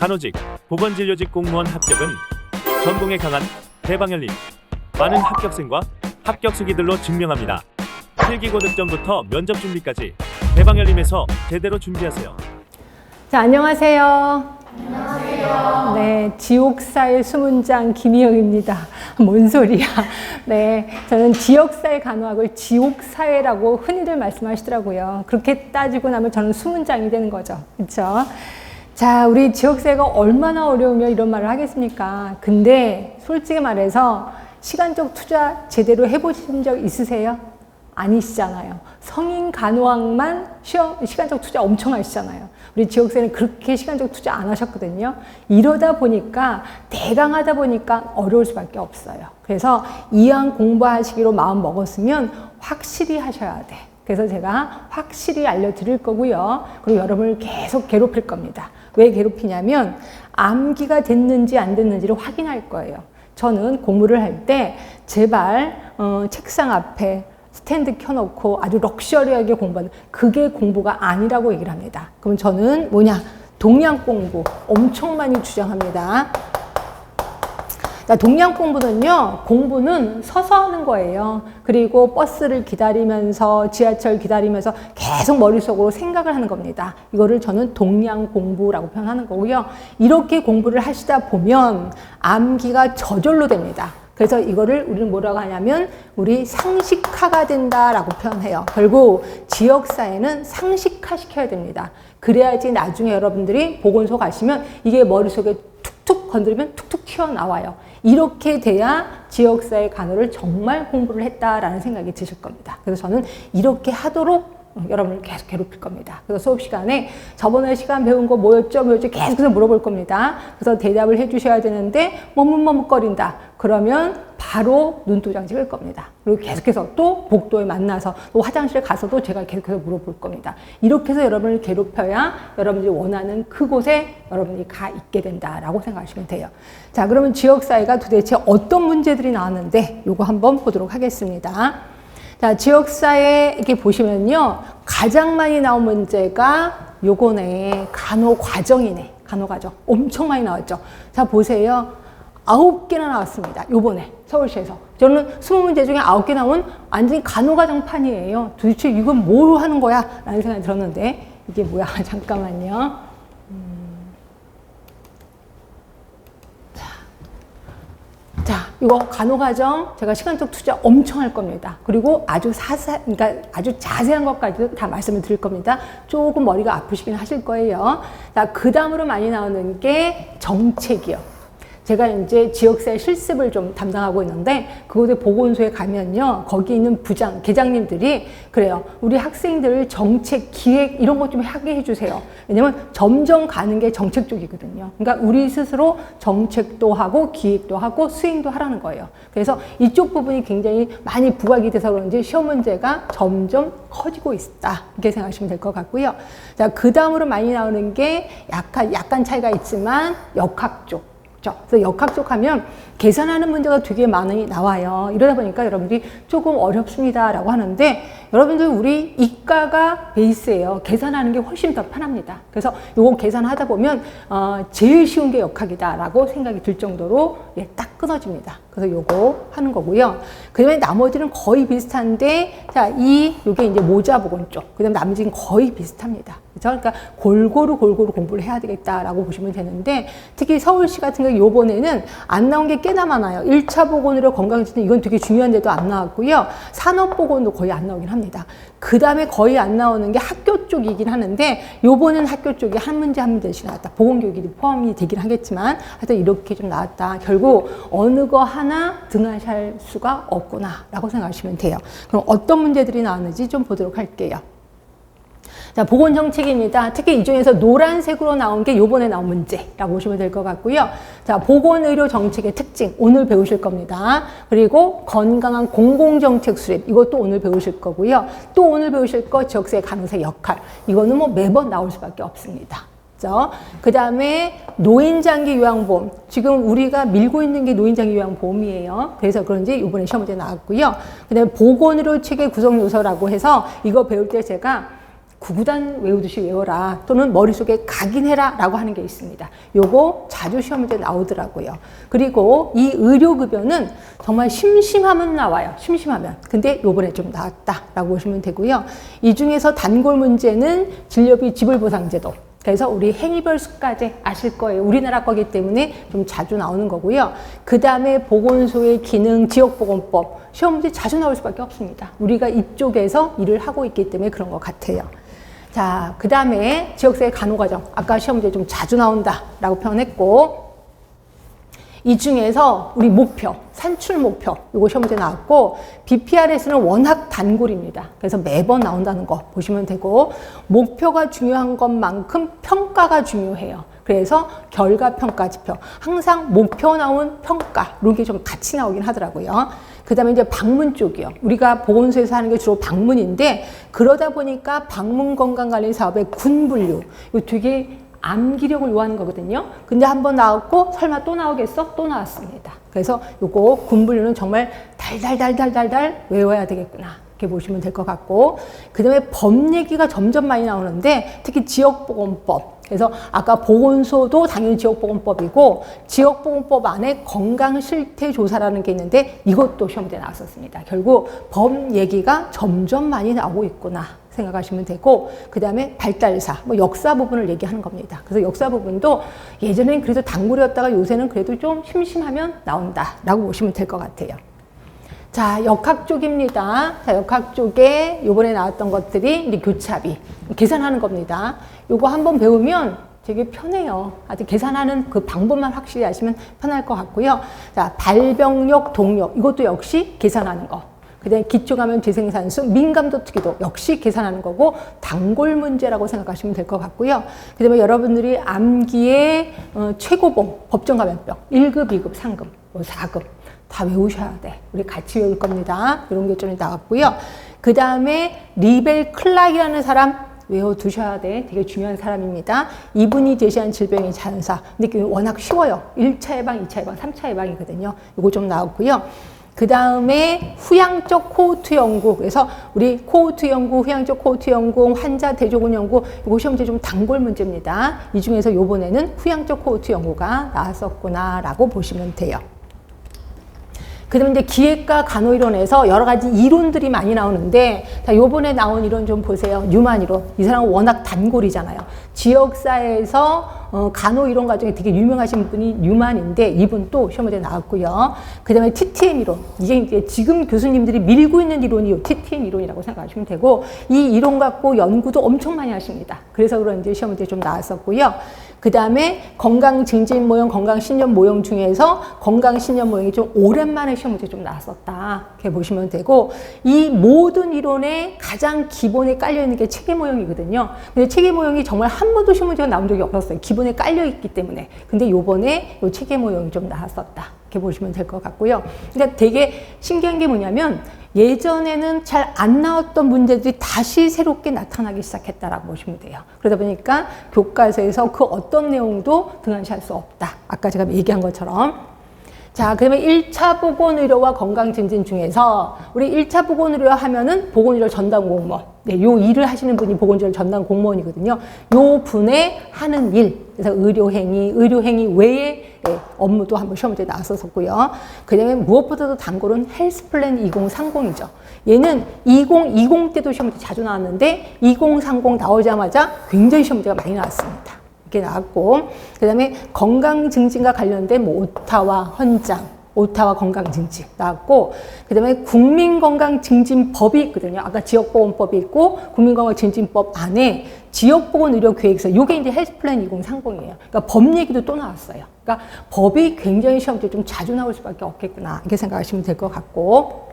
간호직, 보건진료직 공무원 합격은 전공에 강한 대방열림, 많은 합격생과 합격수기들로 증명합니다. 필기고 득점부터 면접 준비까지 대방열림에서 제대로 준비하세요. 자, 안녕하세요. 안녕하세요. 네, 지옥사의 수문장 김희영입니다. 뭔 소리야. 네, 저는 지역사회 간호학을 지옥사회라고 흔히들 말씀하시더라고요. 그렇게 따지고 나면 저는 수문장이 되는 거죠. 그렇죠? 자, 우리 지역사회가 얼마나 어려우면 이런 말을 하겠습니까? 근데 솔직히 말해서 시간적 투자 제대로 해보신 적 있으세요? 아니시잖아요. 성인 간호학만 시간적 투자 엄청 하시잖아요. 우리 지역사회는 그렇게 시간적 투자 안 하셨거든요. 이러다 보니까 대강 하다 보니까 어려울 수밖에 없어요. 그래서 이왕 공부하시기로 마음 먹었으면 확실히 하셔야 돼. 그래서 제가 확실히 알려드릴 거고요. 그리고 여러분을 계속 괴롭힐 겁니다. 왜 괴롭히냐면 암기가 됐는지 안 됐는지를 확인할 거예요. 저는 공부를 할 때 제발 책상 앞에 스탠드 켜놓고 아주 럭셔리하게 공부하는 그게 공부가 아니라고 얘기를 합니다. 그럼 저는 뭐냐? 동량 공부 엄청 많이 주장합니다. 자, 동량 공부는요, 공부는 서서 하는 거예요. 그리고 버스를 기다리면서, 지하철 기다리면서 계속 머릿속으로 생각을 하는 겁니다. 이거를 저는 동량 공부라고 표현하는 거고요. 이렇게 공부를 하시다 보면 암기가 저절로 됩니다. 그래서 이거를 우리는 뭐라고 하냐면 우리 상식화가 된다라고 표현해요. 결국 지역사회는 상식화 시켜야 됩니다. 그래야지 나중에 여러분들이 보건소 가시면 이게 머릿속에 툭툭 건드리면 툭툭 튀어나와요. 이렇게 돼야 지역사회 간호를 정말 공부를 했다라는 생각이 드실 겁니다. 그래서 저는 이렇게 하도록 여러분을 계속 괴롭힐 겁니다. 그래서 수업 시간에 저번에 시간 배운 거 뭐였죠? 계속해서 물어볼 겁니다. 그래서 대답을 해주셔야 되는데 머뭇머뭇거린다. 그러면 바로 눈도장 찍을 겁니다. 그리고 계속해서 또 복도에 만나서 또 화장실에 가서도 제가 계속해서 물어볼 겁니다. 이렇게 해서 여러분을 괴롭혀야 여러분들이 원하는 그곳에 여러분이 가 있게 된다라고 생각하시면 돼요. 자, 그러면 지역사회가 도대체 어떤 문제들이 나왔는데 요거 한번 보도록 하겠습니다. 자, 지역사회 이렇게 보시면요. 가장 많이 나온 문제가 요거네. 간호과정이네. 간호과정. 엄청 많이 나왔죠. 자, 보세요. 9개나 나왔습니다. 요번에 서울시에서. 저는 20문제 중에 9개 나온 완전히 간호과정판이에요. 도대체 이건 뭘 하는 거야? 라는 생각이 들었는데 이게 뭐야? 잠깐만요. 자, 이거 간호과정 제가 시간적 투자 엄청 할 겁니다. 그리고 아주 그러니까 아주 자세한 것까지도 다 말씀을 드릴 겁니다. 조금 머리가 아프시긴 하실 거예요. 자, 그 다음으로 많이 나오는 게 정책이요. 제가 이제 지역사회 실습을 좀 담당하고 있는데 그곳에 보건소에 가면요. 거기 있는 부장, 계장님들이 그래요. 우리 학생들 정책, 기획 이런 것 좀 하게 해주세요. 왜냐면 점점 가는 게 정책 쪽이거든요. 그러니까 우리 스스로 정책도 하고 기획도 하고 수행도 하라는 거예요. 그래서 이쪽 부분이 굉장히 많이 부각이 돼서 그런지 시험 문제가 점점 커지고 있다. 이렇게 생각하시면 될 것 같고요. 자, 그 다음으로 많이 나오는 게 약간 차이가 있지만 역학 쪽. 그래서 역학 쪽 하면 계산하는 문제가 되게 많이 나와요. 이러다 보니까 여러분들이 조금 어렵습니다라고 하는데 여러분들 우리 이과가 베이스예요. 계산하는 게 훨씬 더 편합니다. 그래서 요거 계산하다 보면 제일 쉬운 게 역학이다라고 생각이 들 정도로 딱 끊어집니다. 그래서 요거 하는 거고요. 그 다음에 나머지는 거의 비슷한데 자, 요게 이제 모자보건 쪽. 그 다음에 나머지는 거의 비슷합니다. 그렇죠? 그러니까 골고루 공부를 해야 되겠다라고 보시면 되는데 특히 서울시 같은 경우 요번에는 안 나온 게 꽤나 많아요. 1차 보건의료 건강지진 이건 되게 중요한데도 안 나왔고요. 산업보건도 거의 안 나오긴 합니다. 그 다음에 거의 안 나오는 게 학교 쪽이긴 하는데 요번엔 학교 쪽이 한 문제씩 나왔다. 보건교육이 포함이 되긴 하겠지만 하여튼 이렇게 좀 나왔다. 결국 어느 거 하나 등한시할 수가 없구나 라고 생각하시면 돼요. 그럼 어떤 문제들이 나왔는지 좀 보도록 할게요. 자, 보건정책입니다. 특히 이 중에서 노란색으로 나온 게 요번에 나온 문제라고 보시면 될 것 같고요. 자, 보건의료 정책의 특징 오늘 배우실 겁니다. 그리고 건강한 공공정책 수립 이것도 오늘 배우실 거고요. 또 오늘 배우실 거 지역사회 간호사의 역할 이거는 뭐 매번 나올 수밖에 없습니다. 그 다음에 노인장기 요양보험 지금 우리가 밀고 있는 게 노인장기 요양보험이에요. 그래서 그런지 이번에 시험 문제 나왔고요. 그 다음에 보건의료 체계 구성 요소라고 해서 이거 배울 때 제가 구구단 외우듯이 외워라 또는 머릿속에 각인해라 라고 하는 게 있습니다. 요거 자주 시험 문제 나오더라고요. 그리고 이 의료급여는 정말 심심하면 나와요. 심심하면. 근데 요번에 좀 나왔다 라고 보시면 되고요. 이 중에서 단골 문제는 진료비 지불보상제도. 그래서 우리 행위별 수까지 아실 거예요. 우리나라 거기 때문에 좀 자주 나오는 거고요. 그 다음에 보건소의 기능, 지역보건법. 시험 문제 자주 나올 수밖에 없습니다. 우리가 이쪽에서 일을 하고 있기 때문에 그런 것 같아요. 자, 그 다음에 지역사회 간호과정. 아까 시험 문제 좀 자주 나온다라고 표현했고, 이 중에서 우리 목표, 산출 목표, 이거 시험 문제 나왔고, BPRS는 워낙 단골입니다. 그래서 매번 나온다는 거 보시면 되고, 목표가 중요한 것만큼 평가가 중요해요. 그래서 결과평가 지표. 항상 목표 나온 평가, 이런 게 좀 같이 나오긴 하더라고요. 그 다음에 이제 방문 쪽이요. 우리가 보건소에서 하는 게 주로 방문인데, 그러다 보니까 방문 건강관리 사업의 군분류. 이거 되게 암기력을 요하는 거거든요. 근데 한번 나왔고, 설마 또 나오겠어? 또 나왔습니다. 그래서 요거 군분류는 정말 달달달달달달 외워야 되겠구나. 이렇게 보시면 될 것 같고, 그 다음에 법 얘기가 점점 많이 나오는데, 특히 지역보건법. 그래서 아까 보건소도 당연히 지역보건법이고, 지역보건법 안에 건강실태조사라는 게 있는데, 이것도 시험에 나왔었습니다. 결국 법 얘기가 점점 많이 나오고 있구나 생각하시면 되고, 그 다음에 발달사, 뭐 역사 부분을 얘기하는 겁니다. 그래서 역사 부분도 예전엔 그래도 단골이었다가 요새는 그래도 좀 심심하면 나온다라고 보시면 될 것 같아요. 자, 역학 쪽입니다. 자, 역학 쪽에 요번에 나왔던 것들이 이제 교차비, 계산하는 겁니다. 요거 한번 배우면 되게 편해요. 아직 계산하는 그 방법만 확실히 아시면 편할 것 같고요. 자, 발병력, 동력, 이것도 역시 계산하는 거. 그 다음에 기초감염 재생산수, 민감도 특이도 역시 계산하는 거고, 단골 문제라고 생각하시면 될 것 같고요. 그 다음에 여러분들이 암기의 최고봉, 법정감염병, 1급, 2급, 3급, 4급. 다 외우셔야 돼. 우리 같이 외울 겁니다. 이런 게 좀 나왔고요. 그 다음에 리벨 클락이라는 사람 외워두셔야 돼. 되게 중요한 사람입니다. 이분이 제시한 질병의 자연사. 근데 워낙 쉬워요. 1차 예방, 2차 예방, 3차 예방이거든요. 이거 좀 나왔고요. 그 다음에 후양적 코호트 연구. 그래서 우리 코호트 연구, 후양적 코호트 연구, 환자 대조군 연구, 이거 시험 문제 좀 단골 문제입니다. 이 중에서 요번에는 후양적 코호트 연구가 나왔었구나라고 보시면 돼요. 그 다음에 이제 기획과 간호이론에서 여러 가지 이론들이 많이 나오는데, 자, 요번에 나온 이론 좀 보세요. 뉴만 이론. 이 사람은 워낙 단골이잖아요. 지역사회에서 간호이론 과정에 되게 유명하신 분이 뉴만인데, 이분 또 시험 문제 나왔고요. 그 다음에 TTM 이론. 이게 이제 지금 교수님들이 밀고 있는 이론이 이 TTM 이론이라고 생각하시면 되고, 이 이론 갖고 연구도 엄청 많이 하십니다. 그래서 그런지 시험 문제 좀 나왔었고요. 그 다음에 건강증진 모형, 건강신념 모형 중에서 건강신념 모형이 좀 오랜만에 시험 문제 좀 나왔었다. 이렇게 보시면 되고, 이 모든 이론의 가장 기본에 깔려있는 게 체계 모형이거든요. 근데 체계 모형이 정말 한 번도 시험 문제가 나온 적이 없었어요. 기본에 깔려있기 때문에. 근데 요번에 요 체계 모형이 좀 나왔었다. 이렇게 보시면 될 것 같고요. 그러니까 되게 신기한 게 뭐냐면, 예전에는 잘 안 나왔던 문제들이 다시 새롭게 나타나기 시작했다라고 보시면 돼요. 그러다 보니까 교과서에서 그 어떤 내용도 등한시할 수 없다. 아까 제가 얘기한 것처럼. 자, 그러면 1차 보건의료와 건강증진 중에서 우리 1차 보건의료 하면은 보건의료 전담 공무원. 네, 요 일을 하시는 분이 보건의료 전담 공무원이거든요. 요 분의 하는 일. 그래서 의료행위 외에 네, 업무도 한번 시험 문제 나왔었고요. 그 다음에 무엇보다도 단골은 헬스플랜 2030이죠. 얘는 2020 때도 시험 문제 자주 나왔는데 2030 나오자마자 굉장히 시험 문제가 많이 나왔습니다. 이렇게 나왔고, 그 다음에 건강증진과 관련된 뭐 오타와 헌장, 오타와 건강증진 나왔고, 그 다음에 국민건강증진법이 있거든요. 아까 지역보건법이 있고, 국민건강증진법 안에 지역보건의료계획서, 요게 이제 헬스플랜 2030이에요. 그러니까 법 얘기도 또 나왔어요. 그러니까 법이 굉장히 시험에 좀 자주 나올 수밖에 없겠구나. 이렇게 생각하시면 될 것 같고.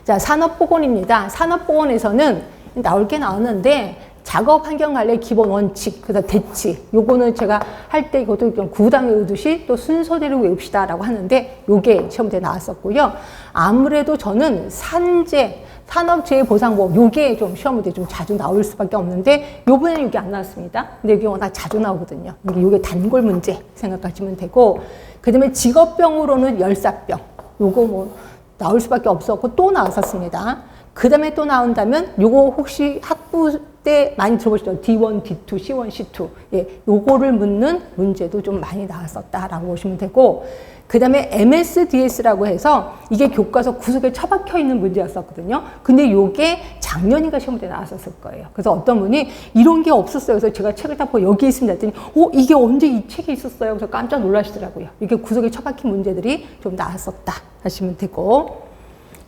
자, 산업보건입니다. 산업보건에서는 나올 게 나왔는데, 작업 환경 관리 기본 원칙, 그다음 대치. 요거는 제가 할 때 이것도 좀 구구단 외우듯이 또 순서대로 외웁시다라고 하는데, 요게 시험 문제 나왔었고요. 아무래도 저는 산재, 산업재해보상법, 요게 좀 시험 문제 좀 자주 나올 수밖에 없는데, 요번에는 요게 안 나왔습니다. 근데 요게 워낙 자주 나오거든요. 요게 단골 문제 생각하시면 되고, 그 다음에 직업병으로는 열사병. 요거 뭐 나올 수밖에 없었고 또 나왔었습니다. 그 다음에 또 나온다면 요거 혹시 학부 때 많이 들어보시죠? D1, D2, C1, C2. 예, 요거를 묻는 문제도 좀 많이 나왔었다라고 보시면 되고, 그 다음에 MSDS라고 해서 이게 교과서 구석에 처박혀 있는 문제였었거든요. 근데 요게 작년인가 시험 때 나왔었을 거예요. 그래서 어떤 분이 이런 게 없었어요. 그래서 제가 책을 딱 보고 여기 있습니다 했더니, 이게 언제 이 책에 있었어요? 그래서 깜짝 놀라시더라고요. 이게 구석에 처박힌 문제들이 좀 나왔었다 하시면 되고,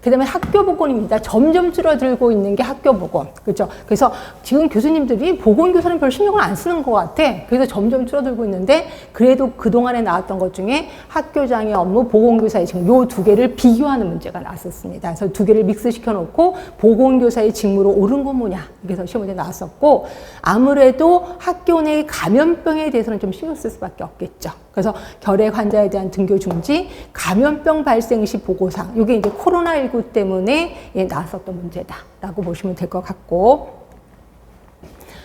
그 다음에 학교 보건입니다. 점점 줄어들고 있는 게 학교 보건. 그렇죠? 그래서 지금 교수님들이 보건교사는 별 신경을 안 쓰는 것 같아. 그래서 점점 줄어들고 있는데, 그래도 그동안에 나왔던 것 중에 학교장의 업무, 보건교사의 직무, 요 두 개를 비교하는 문제가 나왔었습니다. 그래서 두 개를 믹스시켜 놓고 보건교사의 직무로 옳은 건 뭐냐. 그래서 시험 문제 나왔었고, 아무래도 학교 내 감염병에 대해서는 좀 신경 쓸 수밖에 없겠죠. 그래서 결핵 환자에 대한 등교 중지, 감염병 발생 시 보고사항, 이게 이제 코로나19 때문에 나왔었던 문제다라고 보시면 될 것 같고,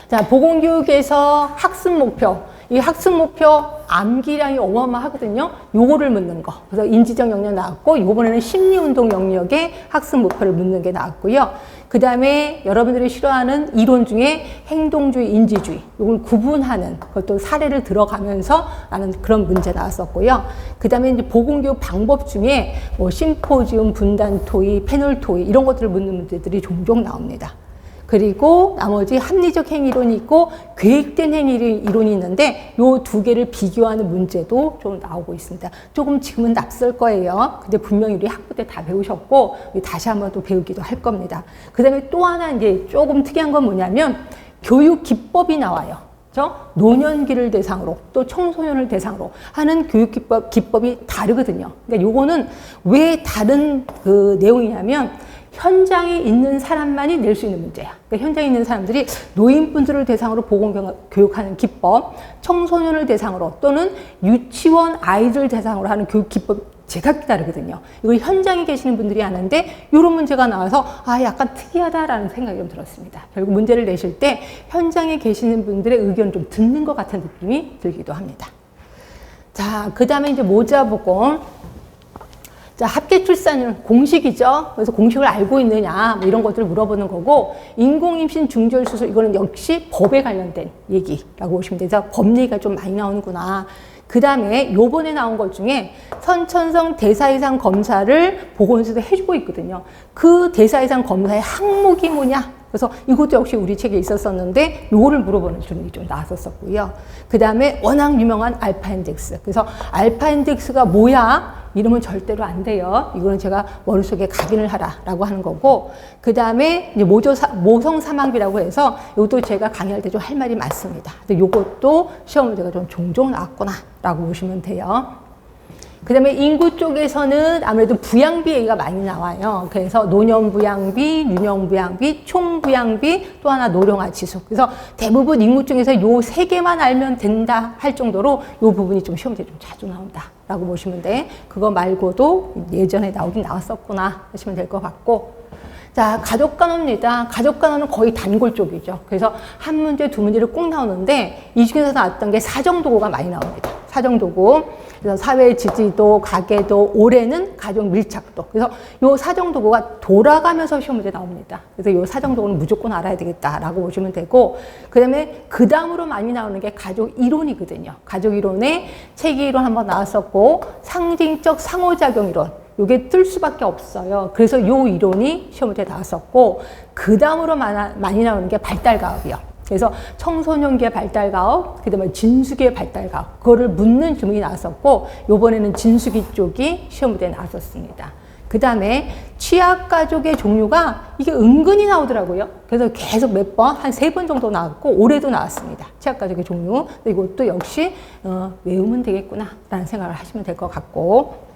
자, 보건교육에서 학습 목표, 이 학습 목표 암기량이 어마어마하거든요. 요거를 묻는 거. 그래서 인지적 영역 나왔고, 이번에는 심리운동 영역에 학습 목표를 묻는 게 나왔고요. 그 다음에 여러분들이 싫어하는 이론 중에 행동주의, 인지주의, 이걸 구분하는 그것도 사례를 들어가면서 라는 그런 문제 나왔었고요. 그 다음에 이제 보건교육 방법 중에 뭐 심포지움, 분단 토의, 패널 토의 이런 것들을 묻는 문제들이 종종 나옵니다. 그리고 나머지 합리적 행위론이 있고 계획된 행위론이 있는데 요 두 개를 비교하는 문제도 좀 나오고 있습니다. 조금 지금은 낯설 거예요. 근데 분명히 우리 학부 때 다 배우셨고 다시 한번 또 배우기도 할 겁니다. 그 다음에 또 하나 이제 조금 특이한 건 뭐냐면 교육 기법이 나와요. 그렇죠? 노년기를 대상으로 또 청소년을 대상으로 하는 교육 기법이 다르거든요. 그러니까 요거는 왜 다른 그 내용이냐면 현장에 있는 사람만이 낼 수 있는 문제야. 그러니까 현장에 있는 사람들이 노인분들을 대상으로 보건교육하는 기법, 청소년을 대상으로 또는 유치원 아이들 대상으로 하는 교육 기법 제각기 다르거든요. 이걸 현장에 계시는 분들이 아는데 이런 문제가 나와서 약간 특이하다라는 생각이 좀 들었습니다. 결국 문제를 내실 때 현장에 계시는 분들의 의견을 좀 듣는 것 같은 느낌이 들기도 합니다. 자, 그 다음에 이제 모자보건. 자, 합계 출산율 공식이죠. 그래서 공식을 알고 있느냐, 뭐 이런 것들을 물어보는 거고, 인공임신 중절수술, 이거는 역시 법에 관련된 얘기라고 보시면 돼서 법 얘기가 좀 많이 나오는구나. 그 다음에 요번에 나온 것 중에 선천성 대사이상 검사를 보건소에서 해주고 있거든요. 그 대사이상 검사의 항목이 뭐냐? 그래서 이것도 역시 우리 책에 있었었는데 요거를 물어보는 질문이 좀 나왔었고요. 그 다음에 워낙 유명한 알파 인덱스. 그래서 알파 인덱스가 뭐야? 이러면 절대로 안 돼요. 이거는 제가 머릿속에 각인을 하라라고 하는 거고, 그 다음에 이제 모성 사망비라고 해서 이것도 제가 강의할 때 좀 할 말이 많습니다. 근데 이것도 시험 문제가 좀 종종 나왔구나라고 보시면 돼요. 그 다음에 인구 쪽에서는 아무래도 부양비 얘기가 많이 나와요. 그래서 노년부양비, 유년부양비, 총부양비, 또 하나 노령화 지수. 그래서 대부분 인구 중에서 요 세 개만 알면 된다 할 정도로 요 부분이 좀 시험에 좀 자주 나온다라고 보시면 돼. 그거 말고도 예전에 나오긴 나왔었구나 하시면 될 것 같고. 자, 가족간호입니다. 가족간호는 거의 단골 쪽이죠. 그래서 한 문제, 두 문제를 꼭 나오는데 이 중에서 나왔던 게 사정도구가 많이 나옵니다. 사정도구. 그래서 사회 지지도, 가계도, 올해는 가족 밀착도. 그래서 요 사정도구가 돌아가면서 시험 문제 나옵니다. 그래서 요 사정도구는 무조건 알아야 되겠다라고 보시면 되고, 그 다음에 그 다음으로 많이 나오는 게 가족 이론이거든요. 가족 이론에 체계 이론 한번 나왔었고, 상징적 상호작용 이론. 요게 뜰 수밖에 없어요. 그래서 요 이론이 시험 문제에 나왔었고, 그 다음으로 많이 나오는 게 발달가업이요. 그래서 청소년기의 발달가업, 그 다음에 진수기의 발달가업, 그거를 묻는 질문이 나왔었고, 요번에는 진수기 쪽이 시험 문제에 나왔었습니다. 그 다음에 취약가족의 종류가 이게 은근히 나오더라고요. 그래서 계속 몇 번, 한 3번 정도 나왔고, 올해도 나왔습니다. 취약가족의 종류. 이것도 역시 외우면 되겠구나 라는 생각을 하시면 될 것 같고,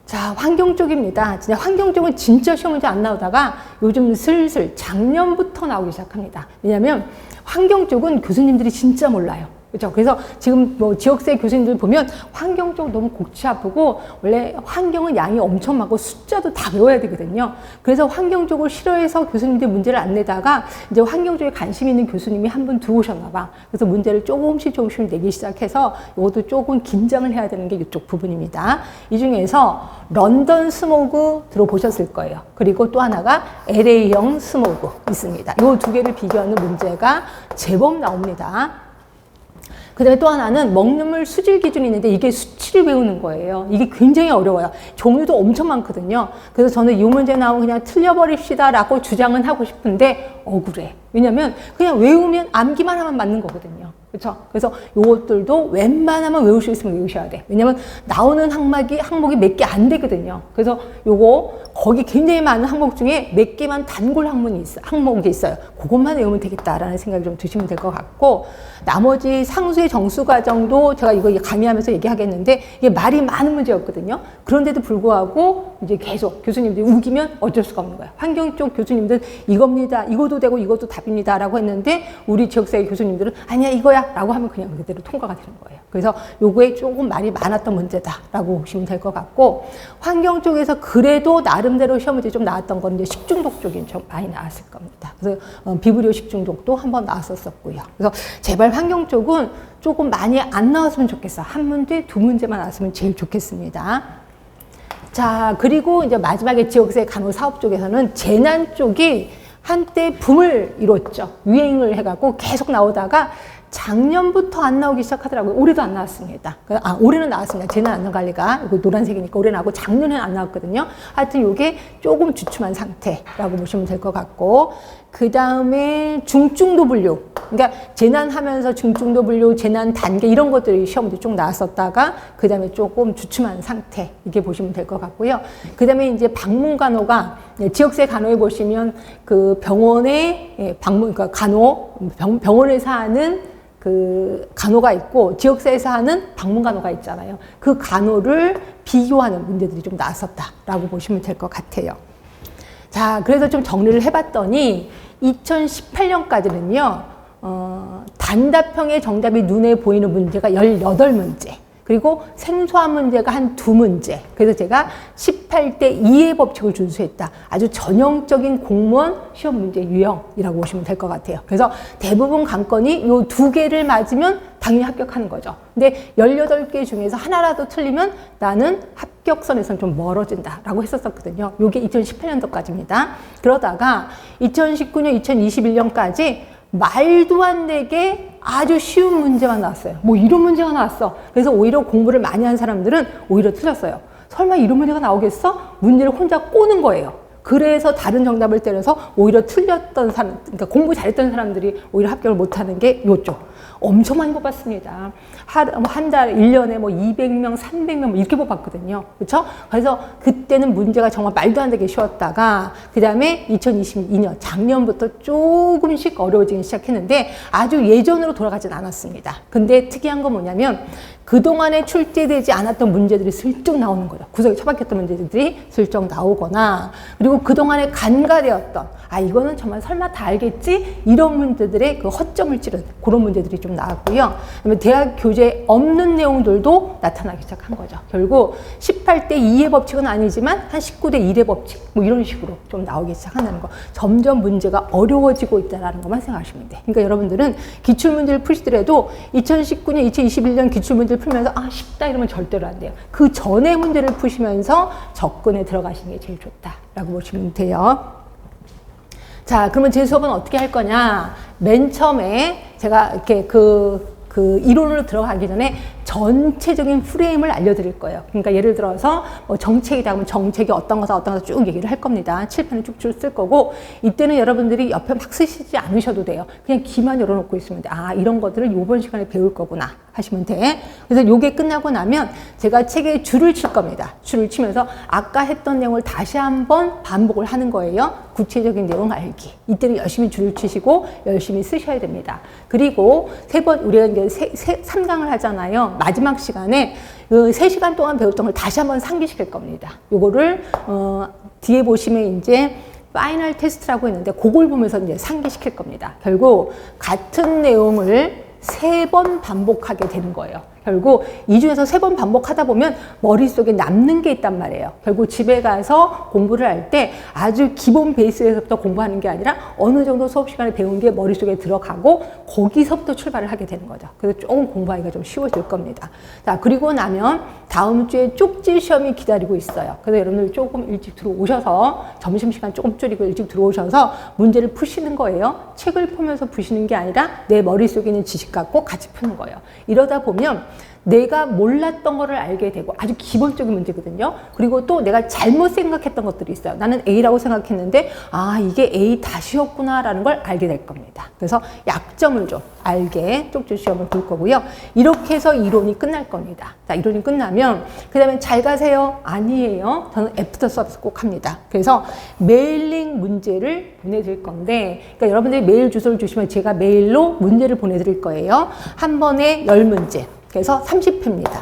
자, 환경 쪽입니다. 진짜 환경 쪽은 진짜 시험 문제 안 나오다가 요즘 슬슬 작년부터 나오기 시작합니다. 왜냐하면 환경 쪽은 교수님들이 진짜 몰라요. 그렇죠. 그래서 지금 뭐 지역사회 교수님들 보면 환경 쪽 너무 골치 아프고 원래 환경은 양이 엄청 많고 숫자도 다 외워야 되거든요. 그래서 환경 쪽을 싫어해서 교수님들 문제를 안 내다가 이제 환경 쪽에 관심 있는 교수님이 한 분 들어오셨나 봐. 그래서 문제를 조금씩 내기 시작해서 이것도 조금 긴장을 해야 되는 게 이쪽 부분입니다. 이 중에서 런던 스모그 들어보셨을 거예요. 그리고 또 하나가 LA형 스모그 있습니다. 이 두 개를 비교하는 문제가 제법 나옵니다. 그 다음에 또 하나는 먹는 물 수질 기준이 있는데 이게 수치를 외우는 거예요. 이게 굉장히 어려워요. 종류도 엄청 많거든요. 그래서 저는 이 문제 나오면 그냥 틀려버립시다 라고 주장은 하고 싶은데 억울해. 왜냐면 그냥 외우면 암기만 하면 맞는 거거든요. 그렇죠? 그래서 요것들도 웬만하면 외울 수 있으면 외우셔야 돼. 왜냐면 나오는 항목이 몇 개 안 되거든요. 그래서 요거 거기 굉장히 많은 항목 중에 몇 개만 단골 항목이 있어요. 그것만 외우면 되겠다라는 생각이 좀 드시면 될 것 같고, 나머지 상수의 정수 과정도 제가 이거 강의하면서 얘기하겠는데 이게 말이 많은 문제였거든요. 그런데도 불구하고 이제 계속 교수님들이 우기면 어쩔 수가 없는 거예요. 환경 쪽 교수님들 이겁니다. 이것도 되고 이것도 답입니다. 라고 했는데 우리 지역사회 교수님들은 아니야 이거야 라고 하면 그냥 그대로 통과가 되는 거예요. 그래서 요거에 조금 말이 많았던 문제다라고 보시면 될 것 같고, 환경 쪽에서 그래도 나름대로 시험 문제 좀 나왔던 건 이제 식중독 쪽이 좀 많이 나왔을 겁니다. 그래서 비브리오 식중독도 한번 나왔었고요. 그래서 제발 환경 쪽은 조금 많이 안 나왔으면 좋겠어. 한 문제, 두 문제만 나왔으면 제일 좋겠습니다. 자, 그리고 이제 마지막에 지역사회 간호사업 쪽에서는 재난 쪽이 한때 붐을 이뤘죠. 유행을 해갖고 계속 나오다가 작년부터 안 나오기 시작하더라고요. 올해도 안 나왔습니다. 올해는 나왔습니다. 재난 안전관리가 이거 노란색이니까 올해 나오고 작년에는 안 나왔거든요. 하여튼 이게 조금 주춤한 상태라고 보시면 될 것 같고, 그 다음에 중증도 분류, 그러니까 재난하면서 중증도 분류, 재난 단계 이런 것들이 시험도 쭉 나왔었다가 그 다음에 조금 주춤한 상태, 이렇게 보시면 될 것 같고요. 그 다음에 이제 방문 간호가 지역사회 간호에 보시면 그 병원에 방문, 그러니까 병원에서 하는 그 간호가 있고 지역사회에서 하는 방문 간호가 있잖아요. 그 간호를 비교하는 문제들이 좀 나왔었다라고 보시면 될 것 같아요. 자, 그래서 좀 정리를 해봤더니 2018년까지는요, 단답형의 정답이 눈에 보이는 문제가 18문제. 그리고 생소한 문제가 한 2문제. 그래서 제가 18대 2의 법칙을 준수했다. 아주 전형적인 공무원 시험 문제 유형이라고 보시면 될 것 같아요. 그래서 대부분 관건이 요 2개를 맞으면 당연히 합격하는 거죠. 근데 18개 중에서 하나라도 틀리면 나는 합격선에서는 좀 멀어진다라고 했었거든요. 요게 2018년도까지입니다. 그러다가 2019년, 2021년까지 말도 안 되게 아주 쉬운 문제만 나왔어요. 뭐 이런 문제가 나왔어. 그래서 오히려 공부를 많이 한 사람들은 오히려 틀렸어요. 설마 이런 문제가 나오겠어? 문제를 혼자 꼬는 거예요. 그래서 다른 정답을 때려서 오히려 틀렸던 사람, 그러니까 공부 잘했던 사람들이 오히려 합격을 못하는 게 요쪽. 엄청 많이 뽑았습니다. 한 달, 1년에 뭐 200명, 300명 뭐 이렇게 뽑았거든요. 그렇죠? 그래서 그때는 문제가 정말 말도 안 되게 쉬웠다가 그 다음에 2022년, 작년부터 조금씩 어려워지기 시작했는데 아주 예전으로 돌아가진 않았습니다. 근데 특이한 건 뭐냐면 그동안에 출제되지 않았던 문제들이 슬쩍 나오는 거죠. 구석에 처박혔던 문제들이 슬쩍 나오거나, 그리고 그동안에 간과되었던, 이거는 정말 설마 다 알겠지? 이런 문제들의 그 허점을 찌른 그런 문제들이 좀 나왔고요. 그다음에 대학 교재에 없는 내용들도 나타나기 시작한 거죠. 결국 18대 2의 법칙은 아니지만 한 19대 1의 법칙, 뭐 이런 식으로 좀 나오기 시작한다는 거. 점점 문제가 어려워지고 있다는 것만 생각하시면 돼. 그러니까 여러분들은 기출문제를 푸시더라도 2019년, 2021년 기출문제를 풀면서 쉽다 이러면 절대로 안 돼요. 그 전에 문제를 푸시면서 접근에 들어가시는 게 제일 좋다라고 보시면 돼요. 자, 그러면 제 수업은 어떻게 할 거냐? 맨 처음에 제가 이렇게 그 이론으로 들어가기 전에 전체적인 프레임을 알려드릴 거예요. 그러니까 예를 들어서 뭐 정책이다 하면 정책이 어떤 거서 쭉 얘기를 할 겁니다. 칠판을 쭉쭉 쓸 거고, 이때는 여러분들이 옆에 막 쓰시지 않으셔도 돼요. 그냥 귀만 열어놓고 있으면 돼. 이런 것들을 이번 시간에 배울 거구나 하시면 돼. 그래서 요게 끝나고 나면 제가 책에 줄을 칠 겁니다. 줄을 치면서 아까 했던 내용을 다시 한번 반복을 하는 거예요. 구체적인 내용 알기. 이때는 열심히 줄을 치시고 열심히 쓰셔야 됩니다. 그리고 우리가 이제 3강을 하잖아요. 마지막 시간에 그 3시간 동안 배웠던 걸 다시 한번 상기시킬 겁니다. 요거를 뒤에 보시면 이제 파이널 테스트라고 있는데 그걸 보면서 이제 상기시킬 겁니다. 결국 같은 내용을 3번 반복하게 되는 거예요. 결국 2주에서 3번 반복하다 보면 머릿속에 남는 게 있단 말이에요. 결국 집에 가서 공부를 할 때 아주 기본 베이스에서부터 공부하는 게 아니라 어느 정도 수업 시간에 배운 게 머릿속에 들어가고 거기서부터 출발을 하게 되는 거죠. 그래서 조금 공부하기가 좀 쉬워질 겁니다. 자, 그리고 나면 다음 주에 쪽지 시험이 기다리고 있어요. 그래서 여러분들 조금 일찍 들어오셔서 점심시간 조금 줄이고 일찍 들어오셔서 문제를 푸시는 거예요. 책을 펴면서 푸시는 게 아니라 내 머릿속에 있는 지식 갖고 같이 푸는 거예요. 이러다 보면 내가 몰랐던 거를 알게 되고 아주 기본적인 문제거든요. 그리고 또 내가 잘못 생각했던 것들이 있어요. 나는 A라고 생각했는데 아 이게 A 다시였구나 라는 걸 알게 될 겁니다. 그래서 약점을 좀 알게 쪽지 시험을 볼 거고요. 이렇게 해서 이론이 끝날 겁니다. 자, 이론이 끝나면 그 다음에 잘 가세요? 아니에요. 저는 애프터 서비스 꼭 합니다. 그래서 메일링 문제를 보내드릴 건데 그러니까 여러분들이 메일 주소를 주시면 제가 메일로 문제를 보내드릴 거예요. 한 번에 10문제. 그래서 30회입니다.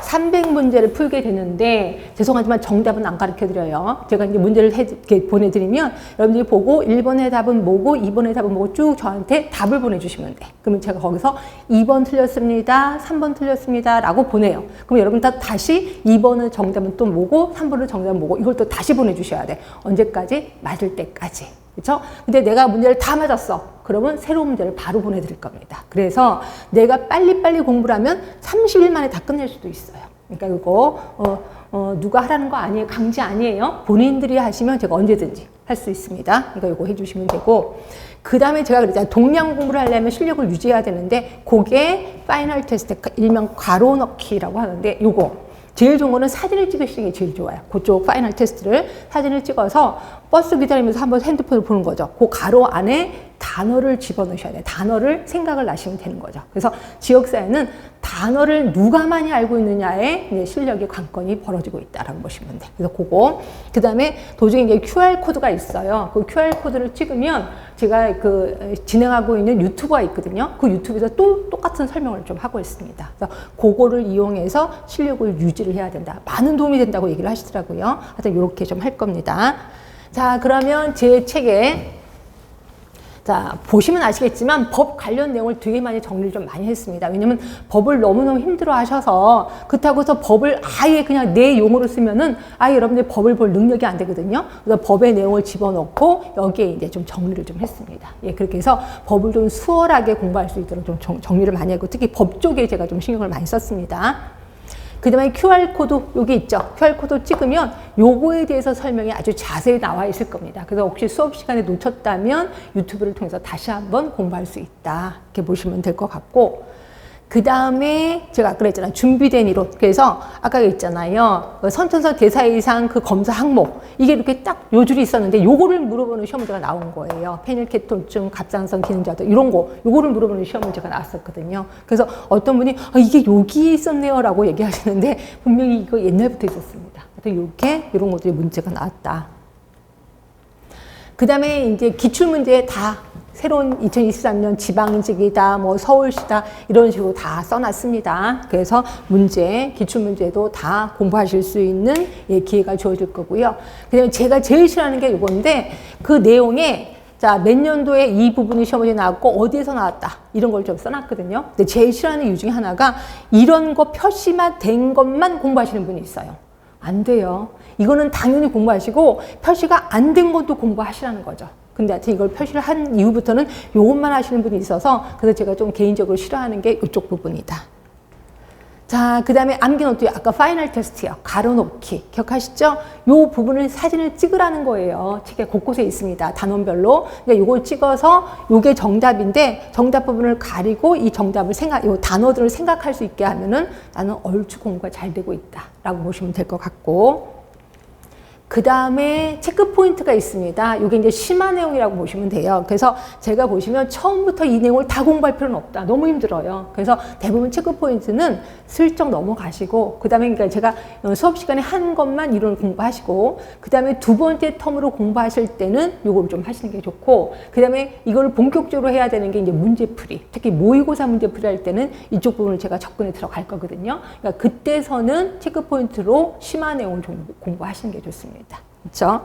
300문제를 풀게 되는데 죄송하지만 정답은 안 가르쳐 드려요. 제가 이제 문제를 이렇게 보내드리면 여러분들이 보고 1번의 답은 뭐고 2번의 답은 뭐고 쭉 저한테 답을 보내주시면 돼. 그러면 제가 거기서 2번 틀렸습니다. 3번 틀렸습니다. 라고 보내요. 그럼 여러분 다시 2번의 정답은 또 뭐고 3번의 정답은 뭐고 이걸 또 다시 보내주셔야 돼. 언제까지? 맞을 때까지. 그렇죠? 근데 내가 문제를 다 맞았어. 그러면 새로운 문제를 바로 보내드릴 겁니다. 그래서 내가 빨리빨리 공부를 하면 30일 만에 다 끝낼 수도 있어요. 그러니까 이거 누가 하라는 거 아니에요. 강제 아니에요. 본인들이 하시면 제가 언제든지 할 수 있습니다. 이거 해주시면 되고 그 다음에 제가 그랬잖아요. 동량 공부를 하려면 실력을 유지해야 되는데 그게 파이널 테스트, 일명 괄호 넣기라고 하는데 요거 제일 좋은 거는 사진을 찍으시는 게 제일 좋아요. 그쪽 파이널 테스트를 사진을 찍어서 버스 기다리면서 한번 핸드폰을 보는 거죠. 그 가로 안에 단어를 집어넣으셔야 돼요. 단어를 생각을 나시면 되는 거죠. 그래서 지역사회는 단어를 누가 많이 알고 있느냐에 이제 실력의 관건이 벌어지고 있다라고 보시면 돼요. 그래서 그거. 그 다음에 도중에 이제 QR코드가 있어요. 그 QR코드를 찍으면 제가 진행하고 있는 유튜브가 있거든요. 그 유튜브에서 또 똑같은 설명을 좀 하고 있습니다. 그래서 그거를 이용해서 실력을 유지를 해야 된다. 많은 도움이 된다고 얘기를 하시더라고요. 하여튼 이렇게 좀 할 겁니다. 자, 그러면 제 책에 자, 보시면 아시겠지만 법 관련 내용을 되게 많이 정리를 좀 많이 했습니다. 왜냐면 법을 너무너무 힘들어 하셔서 그렇다고 해서 법을 아예 그냥 내 용어로 쓰면은 아예 여러분들이 법을 볼 능력이 안 되거든요. 그래서 법의 내용을 집어넣고 여기에 이제 좀 정리를 좀 했습니다. 예, 그렇게 해서 법을 좀 수월하게 공부할 수 있도록 좀 정리를 많이 했고 특히 법 쪽에 제가 좀 신경을 많이 썼습니다. 그 다음에 QR코드 여기 있죠. QR코드 찍으면 요거에 대해서 설명이 아주 자세히 나와 있을 겁니다. 그래서 혹시 수업 시간에 놓쳤다면 유튜브를 통해서 다시 한번 공부할 수 있다. 이렇게 보시면 될 것 같고 그 다음에 제가 그랬잖아요. 준비된 이론. 그래서 아까 있잖아요. 선천성 대사 이상 그 검사 항목. 이게 이렇게 딱 요 줄이 있었는데 요거를 물어보는 시험 문제가 나온 거예요. 페닐케톤증, 갑상선 기능자들 이런 거. 요거를 물어보는 시험 문제가 나왔었거든요. 그래서 어떤 분이 이게 여기에 있었네요 라고 얘기하시는데 분명히 이거 옛날부터 있었습니다. 그래서 이런 것들이 문제가 나왔다. 그 다음에 이제 기출문제에 다 새로운 2023년 지방직이다, 뭐 서울시다 이런 식으로 다 써놨습니다. 그래서 기출문제도 다 공부하실 수 있는 기회가 주어질 거고요. 그다음에 제가 제일 싫어하는 게 이건데 그 내용에 자, 몇 년도에 이 부분이 시험에 나왔고 어디에서 나왔다 이런 걸 좀 써놨거든요. 근데 제일 싫어하는 이유 중에 하나가 이런 거 표시만 된 것만 공부하시는 분이 있어요. 안 돼요. 이거는 당연히 공부하시고 표시가 안 된 것도 공부하시라는 거죠. 근데 하여튼 이걸 표시를 한 이후부터는 이것만 하시는 분이 있어서 그래서 제가 좀 개인적으로 싫어하는 게 이쪽 부분이다. 자, 그 다음에 암기노트 아까 파이널 테스트요. 가로놓기 기억하시죠? 요 부분을 사진을 찍으라는 거예요. 책에 곳곳에 있습니다. 단원별로. 그러니까 요걸 찍어서 요게 정답인데 정답 부분을 가리고 이 정답을 요 단어들을 생각할 수 있게 하면은 나는 얼추 공부가 잘 되고 있다라고 보시면 될 것 같고. 그 다음에 체크 포인트가 있습니다. 이게 이제 심화 내용이라고 보시면 돼요. 그래서 제가 보시면 처음부터 이 내용을 다 공부할 필요는 없다. 너무 힘들어요. 그래서 대부분 체크 포인트는 슬쩍 넘어가시고, 그 다음에 그러니까 제가 수업 시간에 한 것만 이론을 공부하시고, 그 다음에 두 번째 텀으로 공부하실 때는 이걸 좀 하시는 게 좋고, 그 다음에 이걸 본격적으로 해야 되는 게 이제 문제풀이. 특히 모의고사 문제풀이 할 때는 이쪽 부분을 제가 접근에 들어갈 거거든요. 그러니까 그때서는 체크 포인트로 심화 내용을 좀 공부하시는 게 좋습니다. 그렇죠?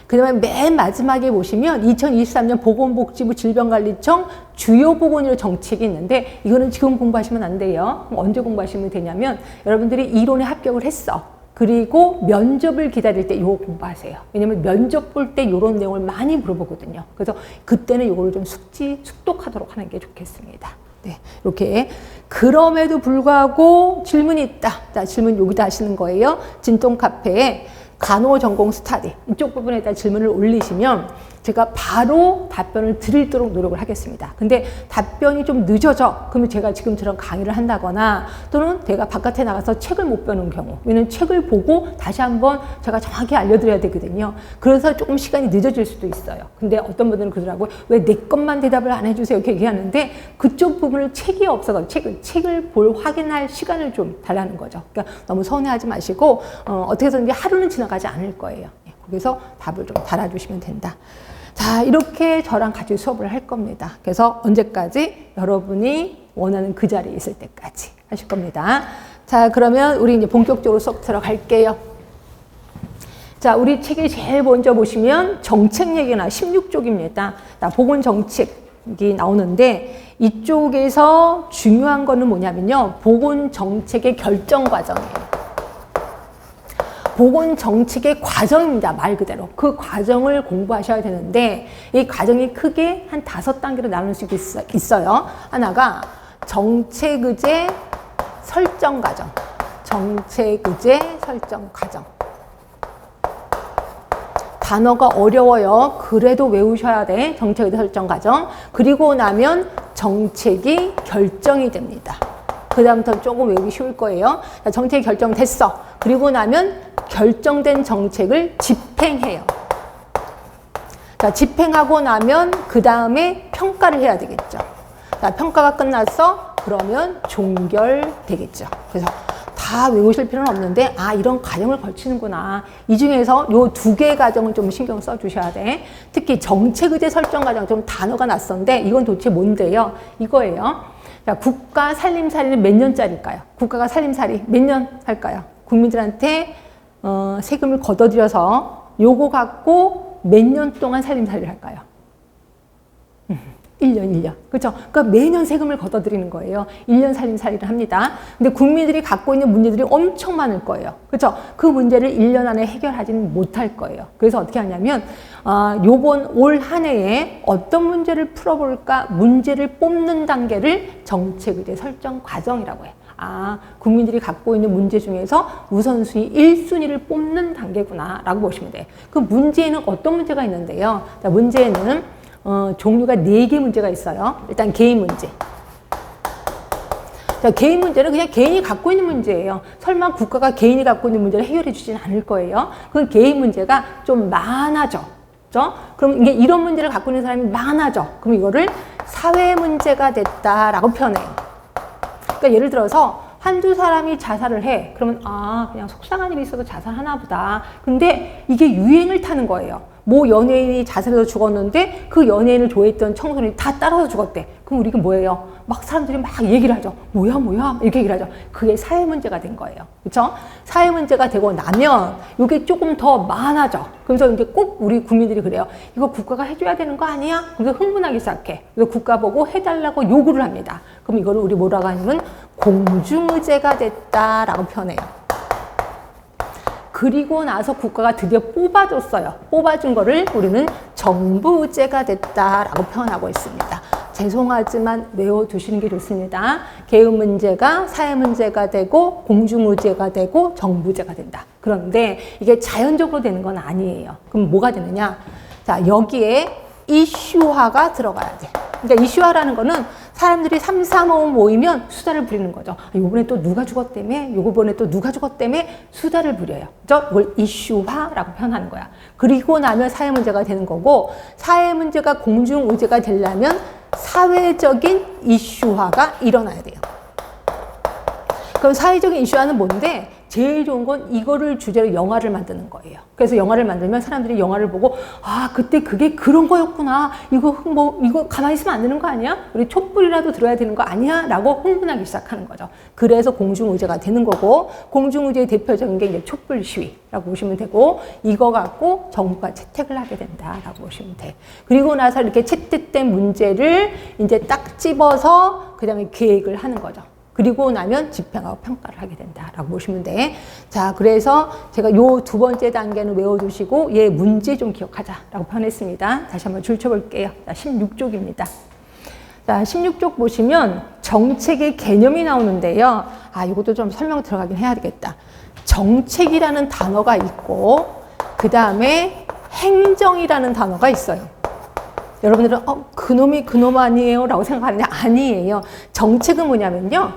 그 다음에 맨 마지막에 보시면 2023년 보건복지부 질병관리청 주요 보건의료 정책이 있는데 이거는 지금 공부하시면 안 돼요. 언제 공부하시면 되냐면 여러분들이 이론에 합격을 했어. 그리고 면접을 기다릴 때 이거 공부하세요. 왜냐면 면접 볼 때 이런 내용을 많이 물어보거든요. 그래서 그때는 이거를 좀 숙독하도록 하는 게 좋겠습니다. 네, 이렇게. 그럼에도 불구하고 질문이 있다. 자, 질문 여기다 하시는 거예요. 진동 카페에 간호전공 스타디 이쪽 부분에다 질문을 올리시면 제가 바로 답변을 드리도록 노력을 하겠습니다. 근데 답변이 좀 늦어져. 그러면 제가 지금처럼 강의를 한다거나 또는 제가 바깥에 나가서 책을 못 배우는 경우, 왜냐면 책을 보고 다시 한번 제가 정확히 알려드려야 되거든요. 그래서 조금 시간이 늦어질 수도 있어요. 근데 어떤 분들은 그러더라고요. 왜 내 것만 대답을 안 해주세요? 이렇게 얘기하는데 그쪽 부분을 책이 없어서 책을 확인할 시간을 좀 달라는 거죠. 그러니까 너무 서운해하지 마시고 어떻게 해서든지 하루는 지나가지 않을 거예요. 거기서 답을 좀 달아주시면 된다. 자, 이렇게 저랑 같이 수업을 할 겁니다. 그래서 언제까지? 여러분이 원하는 그 자리에 있을 때까지 하실 겁니다. 자, 그러면 우리 이제 본격적으로 수업 들어갈게요. 자, 우리 책에 제일 먼저 보시면 정책 얘기나 16쪽입니다. 보건정책이 나오는데 이쪽에서 중요한 거는 뭐냐면요. 보건정책의 결정 과정이에요. 보건정책의 과정입니다. 말 그대로. 그 과정을 공부하셔야 되는데 이 과정이 크게 한 5단계로 나눌 수 있어요. 하나가 정책의제 설정 과정. 정책의제 설정 과정. 단어가 어려워요. 그래도 외우셔야 돼. 정책의제 설정 과정. 그리고 나면 정책이 결정이 됩니다. 그 다음부터 조금 외우기 쉬울 거예요. 정책이 결정됐어. 그리고 나면 결정된 정책을 집행해요. 자, 집행하고 나면 그 다음에 평가를 해야 되겠죠. 자, 평가가 끝났어. 그러면 종결되겠죠. 그래서 다 외우실 필요는 없는데 이런 과정을 거치는구나. 이 중에서 요 2개 과정을 좀 신경 써 주셔야 돼. 특히 정책의제 설정 과정 좀 단어가 낯선데 이건 도대체 뭔데요? 이거예요. 자, 국가 살림살이는 몇 년짜리일까요? 국가가 살림살이 몇 년 할까요? 국민들한테 세금을 걷어들여서 요거 갖고 몇 년 동안 살림살이를 할까요? 1년. 그렇죠? 그러니까 매년 세금을 걷어들이는 거예요. 1년 살림살이를 합니다. 근데 국민들이 갖고 있는 문제들이 엄청 많을 거예요. 그렇죠? 그 문제를 1년 안에 해결하지는 못할 거예요. 그래서 어떻게 하냐면 요번 올 한 해에 어떤 문제를 풀어볼까 문제를 뽑는 단계를 정책의제 설정 과정이라고 해요. 국민들이 갖고 있는 문제 중에서 우선순위 1순위를 뽑는 단계구나 라고 보시면 돼요. 그 문제에는 어떤 문제가 있는데요. 자, 문제에는 종류가 4개 문제가 있어요. 일단 개인 문제. 자, 개인 문제는 그냥 개인이 갖고 있는 문제예요. 설마 국가가 개인이 갖고 있는 문제를 해결해 주진 않을 거예요. 그 개인 문제가 좀 많아져. 그렇죠? 그럼 이게 이런 문제를 갖고 있는 사람이 많아져. 그럼 이거를 사회 문제가 됐다라고 표현해요. 그러니까 예를 들어서 한두 사람이 자살을 해. 그러면 그냥 속상한 일이 있어서 자살하나 보다. 근데 이게 유행을 타는 거예요. 모 연예인이 자살해서 죽었는데 그 연예인을 좋아했던 청소년이 다 따라서 죽었대. 그럼 우리가 뭐예요? 막 사람들이 막 얘기를 하죠. 뭐야 이렇게 얘기를 하죠. 그게 사회 문제가 된 거예요. 그렇죠? 사회 문제가 되고 나면 이게 조금 더 많아져. 그래서 이제 꼭 우리 국민들이 그래요. 이거 국가가 해줘야 되는 거 아니야? 그래서 흥분하기 시작해. 그래서 국가 보고 해달라고 요구를 합니다. 그럼 이거를 우리 뭐라고 하냐면 공중의제가 됐다라고 표현해요. 그리고 나서 국가가 드디어 뽑아줬어요. 뽑아준 거를 우리는 정부의제가 됐다라고 표현하고 있습니다. 죄송하지만 외워두시는 게 좋습니다. 개인 문제가 사회 문제가 되고 공중의제가 되고 정부의제가 된다. 그런데 이게 자연적으로 되는 건 아니에요. 그럼 뭐가 되느냐? 자, 여기에 이슈화가 들어가야 돼. 그러니까 이슈화라는 거는 사람들이 3, 4, 5 모이면 수다를 부리는 거죠. 요번에 또 누가 죽었다며? 요번에 또 누가 죽었다며? 수다를 부려요. 그죠? 이걸 이슈화라고 표현하는 거야. 그리고 나면 사회 문제가 되는 거고, 사회 문제가 공중 의제가 되려면 사회적인 이슈화가 일어나야 돼요. 그럼 사회적인 이슈화는 뭔데? 제일 좋은 건 이거를 주제로 영화를 만드는 거예요. 그래서 영화를 만들면 사람들이 영화를 보고 아 그때 그게 그런 거였구나. 이거 가만히 있으면 안 되는 거 아니야? 우리 촛불이라도 들어야 되는 거 아니야? 라고 흥분하기 시작하는 거죠. 그래서 공중의제가 되는 거고 공중의제의 대표적인 게 이제 촛불 시위라고 보시면 되고 이거 갖고 정부가 채택을 하게 된다라고 보시면 돼. 그리고 나서 이렇게 채택된 문제를 이제 딱 집어서 그 다음에 계획을 하는 거죠. 그리고 나면 집행하고 평가를 하게 된다라고 보시면 돼. 자, 그래서 제가 요 두 번째 단계는 외워두시고 얘 문제 좀 기억하자라고 표현했습니다. 다시 한번 줄쳐볼게요. 자, 16쪽입니다. 자, 16쪽 보시면 정책의 개념이 나오는데요. 아, 이것도 좀 설명 들어가긴 해야 되겠다. 정책이라는 단어가 있고 그 다음에 행정이라는 단어가 있어요. 여러분들은 그놈이 그놈 아니에요? 라고 생각하는데 아니에요. 정책은 뭐냐면요.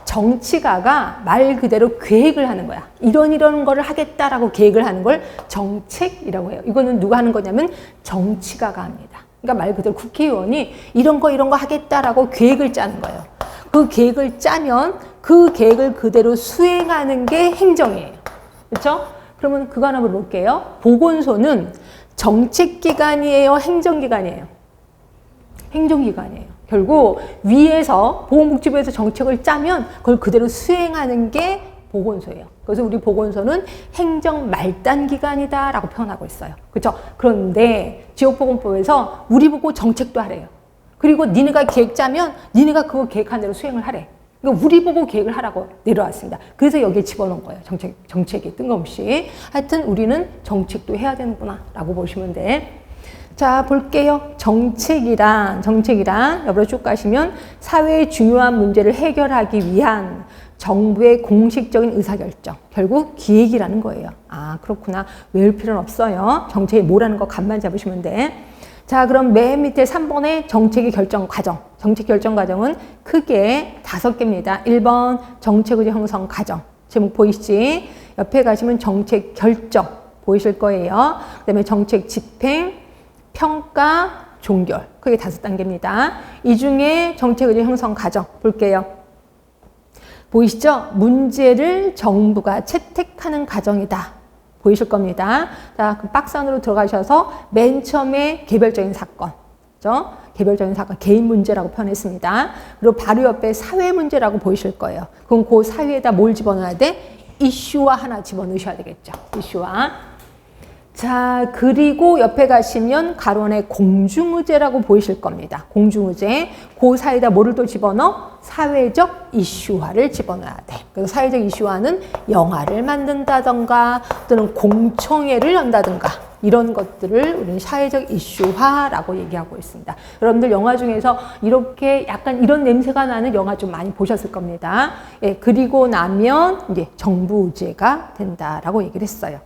정치가가 말 그대로 계획을 하는 거야. 이런 거를 하겠다라고 계획을 하는 걸 정책이라고 해요. 이거는 누가 하는 거냐면 정치가가 합니다. 그러니까 말 그대로 국회의원이 이런 거 하겠다라고 계획을 짜는 거예요. 그 계획을 짜면 그 계획을 그대로 수행하는 게 행정이에요. 그렇죠? 그러면 그거 하나 물어볼게요. 보건소는 정책기관이에요? 행정기관이에요? 행정기관이에요. 결국 위에서 보건복지부에서 정책을 짜면 그걸 그대로 수행하는 게 보건소예요. 그래서 우리 보건소는 행정 말단기관이다 라고 표현하고 있어요. 그렇죠? 그런데 지역보건법에서 우리 보고 정책도 하래요. 그리고 니네가 계획 짜면 니네가 그거 계획한 대로 수행을 하래. 그러니까 우리 보고 계획을 하라고 내려왔습니다. 그래서 여기에 집어넣은 거예요. 정책이 뜬금없이. 하여튼 우리는 정책도 해야 되는구나 라고 보시면 돼. 자, 볼게요. 정책이란 옆으로 쭉 가시면 사회의 중요한 문제를 해결하기 위한 정부의 공식적인 의사결정. 결국 기획이라는 거예요. 아, 그렇구나. 외울 필요는 없어요. 정책이 뭐라는 거 감만 잡으시면 돼. 자, 그럼 맨 밑에 3번의 정책의 결정 과정. 정책 결정 과정은 크게 5개입니다. 1번 정책의제 형성 과정. 제목 보이시지? 옆에 가시면 정책 결정 보이실 거예요. 그 다음에 정책 집행, 평가, 종결. 크게 5단계입니다. 이 중에 정책의제 형성 과정 볼게요. 보이시죠? 문제를 정부가 채택하는 과정이다. 보이실 겁니다. 자, 그 박스 안으로 들어가셔서 맨 처음에 개별적인 사건, 그죠? 개별적인 사건, 개인 문제라고 표현했습니다. 그리고 바로 옆에 사회 문제라고 보이실 거예요. 그럼 그 사회에다 뭘 집어넣어야 돼? 이슈화 하나 집어넣으셔야 되겠죠. 이슈화. 자, 그리고 옆에 가시면 가론에 공중의제라고 보이실 겁니다. 공중의제. 그 사이에다 뭐를 또 집어넣어? 사회적 이슈화를 집어넣어야 돼. 그래서 사회적 이슈화는 영화를 만든다던가 또는 공청회를 연다든가 이런 것들을 우리는 사회적 이슈화라고 얘기하고 있습니다. 여러분들 영화 중에서 이렇게 약간 이런 냄새가 나는 영화 좀 많이 보셨을 겁니다. 예, 그리고 나면 이제 정부 의제가 된다라고 얘기를 했어요.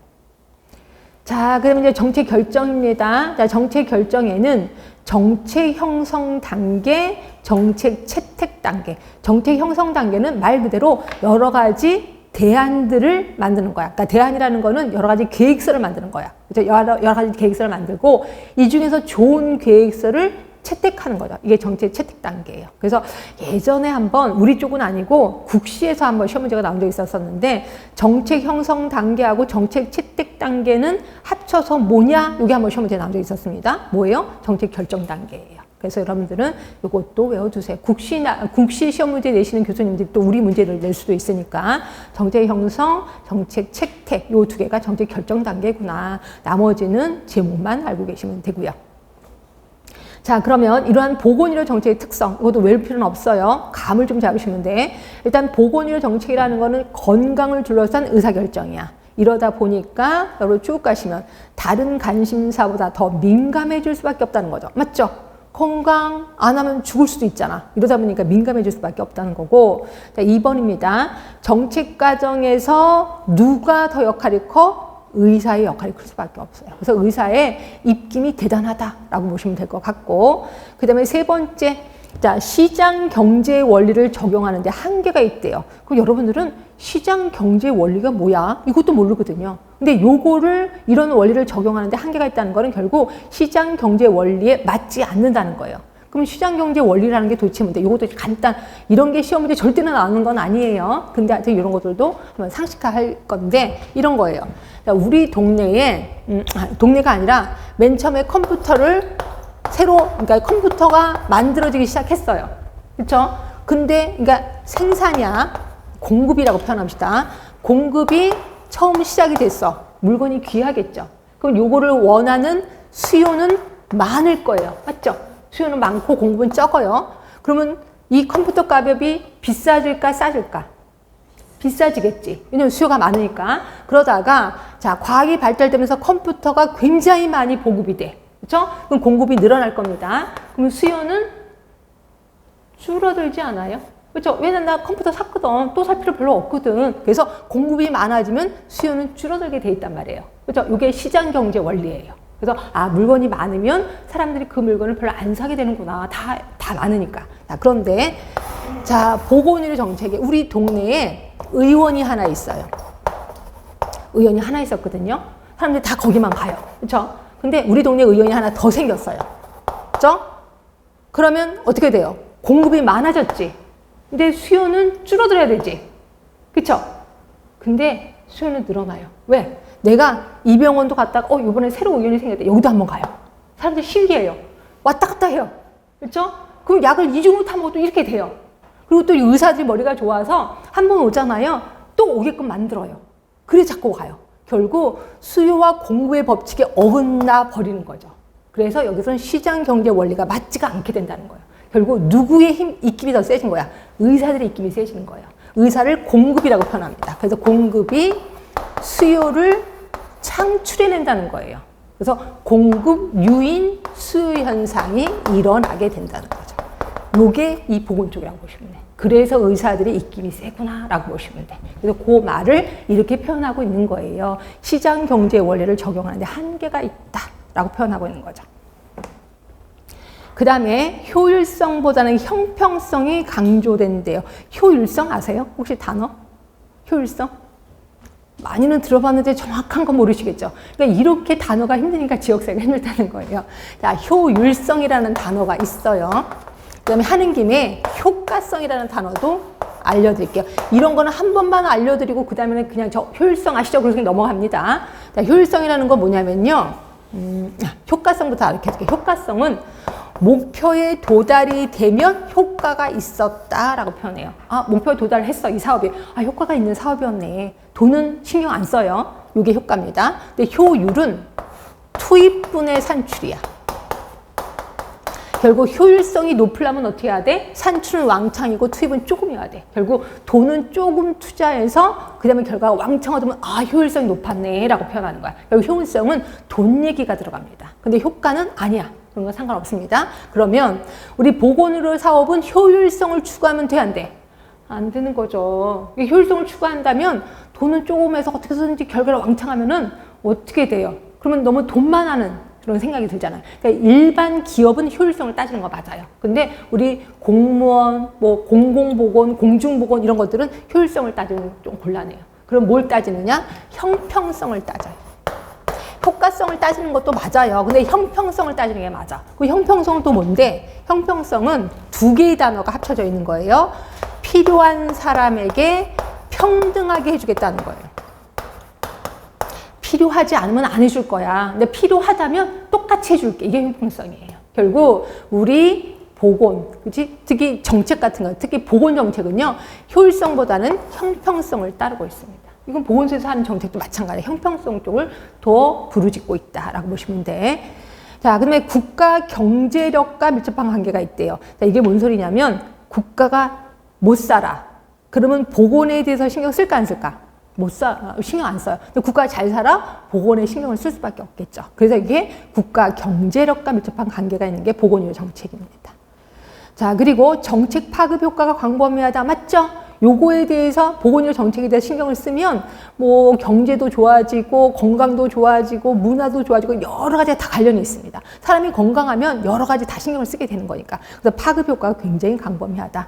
자, 그럼 이제 정책 결정입니다. 자, 정책 결정에는 정책 형성 단계, 정책 채택 단계. 정책 형성 단계는 말 그대로 여러 가지 대안들을 만드는 거야. 그러니까 대안이라는 거는 여러 가지 계획서를 만드는 거야. 그래서 여러 가지 계획서를 만들고 이 중에서 좋은 계획서를 채택하는 거죠. 이게 정책 채택 단계예요. 그래서 예전에 한번 우리 쪽은 아니고 국시에서 한번 시험 문제가 나온 적이 있었는데 정책 형성 단계하고 정책 채택 단계는 합쳐서 뭐냐? 이게 한번 시험 문제 나온 적이 있었습니다. 뭐예요? 정책 결정 단계예요. 그래서 여러분들은 이것도 외워두세요. 국시 시험 문제 내시는 교수님들이 또 우리 문제를 낼 수도 있으니까 정책 형성, 정책 채택 이 2개가 정책 결정 단계구나. 나머지는 제목만 알고 계시면 되고요. 자, 그러면 이러한 보건의료 정책의 특성, 이것도 외울 필요는 없어요. 감을 좀 잡으시면 돼. 일단 보건의료 정책이라는 거는 건강을 둘러싼 의사결정이야. 이러다 보니까 여러분 쭉 가시면 다른 관심사보다 더 민감해질 수밖에 없다는 거죠. 맞죠? 건강 안 하면 죽을 수도 있잖아. 이러다 보니까 민감해질 수밖에 없다는 거고. 자, 2번입니다. 정책 과정에서 누가 더 역할이 커? 의사의 역할이 클 수밖에 없어요. 그래서 의사의 입김이 대단하다라고 보시면 될 것 같고, 그 다음에 3번째, 자, 시장 경제 원리를 적용하는데 한계가 있대요. 그럼 여러분들은 시장 경제 원리가 뭐야? 이것도 모르거든요. 근데 요거를 이런 원리를 적용하는데 한계가 있다는 거는 결국 시장 경제 원리에 맞지 않는다는 거예요. 그럼 시장경제 원리라는 게 도대체 뭔데? 이것도 간단, 이런 게 시험 문제 절대로 나오는 건 아니에요. 근데 하여튼 이런 것들도 한번 상식화할 건데 이런 거예요. 우리 동네에, 동네가 아니라 맨 처음에 컴퓨터를 그러니까 컴퓨터가 만들어지기 시작했어요. 그렇죠? 근데 그러니까 생산이야, 공급이라고 표현합시다. 공급이 처음 시작이 됐어. 물건이 귀하겠죠. 그럼 요거를 원하는 수요는 많을 거예요. 맞죠? 수요는 많고 공급은 적어요. 그러면 이 컴퓨터 가격이 비싸질까 싸질까? 비싸지겠지. 왜냐면 수요가 많으니까. 그러다가 자, 과학이 발달되면서 컴퓨터가 굉장히 많이 보급이 돼. 그렇죠? 그럼 공급이 늘어날 겁니다. 그럼 수요는 줄어들지 않아요? 그렇죠? 왜냐면 나 컴퓨터 샀거든. 또 살 필요 별로 없거든. 그래서 공급이 많아지면 수요는 줄어들게 돼 있단 말이에요. 그렇죠? 이게 시장 경제 원리예요. 그래서 물건이 많으면 사람들이 그 물건을 별로 안 사게 되는구나. 다 많으니까. 자, 그런데 자, 보건의료 정책에 우리 동네에 의원이 하나 있어요. 의원이 하나 있었거든요. 사람들이 다 거기만 가요. 그렇죠? 근데 우리 동네 의원이 하나 더 생겼어요. 그렇죠? 그러면 어떻게 돼요? 공급이 많아졌지. 근데 수요는 줄어들어야 되지. 그렇죠? 근데 수요는 늘어나요. 왜? 내가 이 병원도 갔다가 이번에 새로 의원이 생겼대. 여기도 한번 가요. 사람들 신기해요. 왔다 갔다 해요. 그렇죠? 그럼 약을 2주 타 먹어도 이렇게 돼요. 그리고 또 의사들이 머리가 좋아서 한 번 오잖아요. 또 오게끔 만들어요. 그래 자꾸 가요. 결국 수요와 공급의 법칙에 어긋나 버리는 거죠. 그래서 여기서는 시장 경제 원리가 맞지가 않게 된다는 거예요. 결국 누구의 입김이 더 세진 거야? 의사들의 입김이 세지는 거예요. 의사를 공급이라고 표현합니다. 그래서 공급이 수요를 창출해낸다는 거예요. 그래서 공급 유인 수요 현상이 일어나게 된다는 거죠. 요게 이 보건 쪽이라고 보시면 돼요. 그래서 의사들의 입김이 세구나라고 보시면 돼. 그래서 그 말을 이렇게 표현하고 있는 거예요. 시장 경제 원리를 적용하는데 한계가 있다라고 표현하고 있는 거죠. 그 다음에 효율성보다는 형평성이 강조된대요. 효율성 아세요? 혹시 단어? 효율성? 많이는 들어봤는데 정확한 건 모르시겠죠. 그러니까 이렇게 단어가 힘드니까 지역사회가 힘들다는 거예요. 자, 효율성이라는 단어가 있어요. 그 다음에 하는 김에 효과성이라는 단어도 알려드릴게요. 이런 거는 한 번만 알려드리고 그 다음에는 그냥 저 효율성 아시죠? 그래서 넘어갑니다. 자, 효율성이라는 건 뭐냐면요. 효과성부터 알려드릴게요. 효과성은 목표에 도달이 되면 효과가 있었다라고 표현해요. 목표에 도달했어, 이 사업이. 효과가 있는 사업이었네. 돈은 신경 안 써요. 이게 효과입니다. 근데 효율은 투입분의 산출이야. 결국 효율성이 높으려면 어떻게 해야 돼? 산출은 왕창이고 투입은 조금이어야 돼. 결국 돈은 조금 투자해서 그 다음에 결과가 왕창 얻으면 효율성이 높았네 라고 표현하는 거야. 결국 효율성은 돈 얘기가 들어갑니다. 근데 효과는 아니야. 그런 건 상관없습니다. 그러면 우리 보건의료 사업은 효율성을 추구하면 돼, 안 돼? 안 되는 거죠. 효율성을 추구한다면 돈은 조금 해서 어떻게 해서든지 결과를 왕창하면은 어떻게 돼요? 그러면 너무 돈만 하는 그런 생각이 들잖아요. 그러니까 일반 기업은 효율성을 따지는 거 맞아요. 근데 우리 공무원, 뭐 공공보건, 공중보건 이런 것들은 효율성을 따지는 좀 곤란해요. 그럼 뭘 따지느냐? 형평성을 따져요. 효과성을 따지는 것도 맞아요. 근데 형평성을 따지는 게 맞아. 그 형평성은 또 뭔데? 형평성은 두 개의 단어가 합쳐져 있는 거예요. 필요한 사람에게 평등하게 해주겠다는 거예요. 필요하지 않으면 안 해줄 거야. 근데 필요하다면 똑같이 해줄게. 이게 형평성이에요. 결국 우리 보건, 그치? 특히 정책 같은 거, 특히 보건 정책은요, 효율성보다는 형평성을 따르고 있습니다. 이건 보건소에서 하는 정책도 마찬가지예요. 형평성 쪽을 더 부르짖고 있다라고 보시면 돼. 자, 그다음에 국가 경제력과 밀접한 관계가 있대요. 자, 이게 뭔 소리냐면 국가가 못 살아. 그러면 보건에 대해서 신경 쓸까 안 쓸까? 신경 안 써요. 근데 국가가 잘 살아? 보건에 신경을 쓸 수밖에 없겠죠. 그래서 이게 국가 경제력과 밀접한 관계가 있는 게 보건의료 정책입니다. 자, 그리고 정책 파급 효과가 광범위하다. 맞죠? 요거에 대해서 보건의료 정책에 대해서 신경을 쓰면 뭐 경제도 좋아지고 건강도 좋아지고 문화도 좋아지고 여러 가지가 다 관련이 있습니다. 사람이 건강하면 여러 가지 다 신경을 쓰게 되는 거니까. 그래서 파급 효과가 굉장히 광범위하다.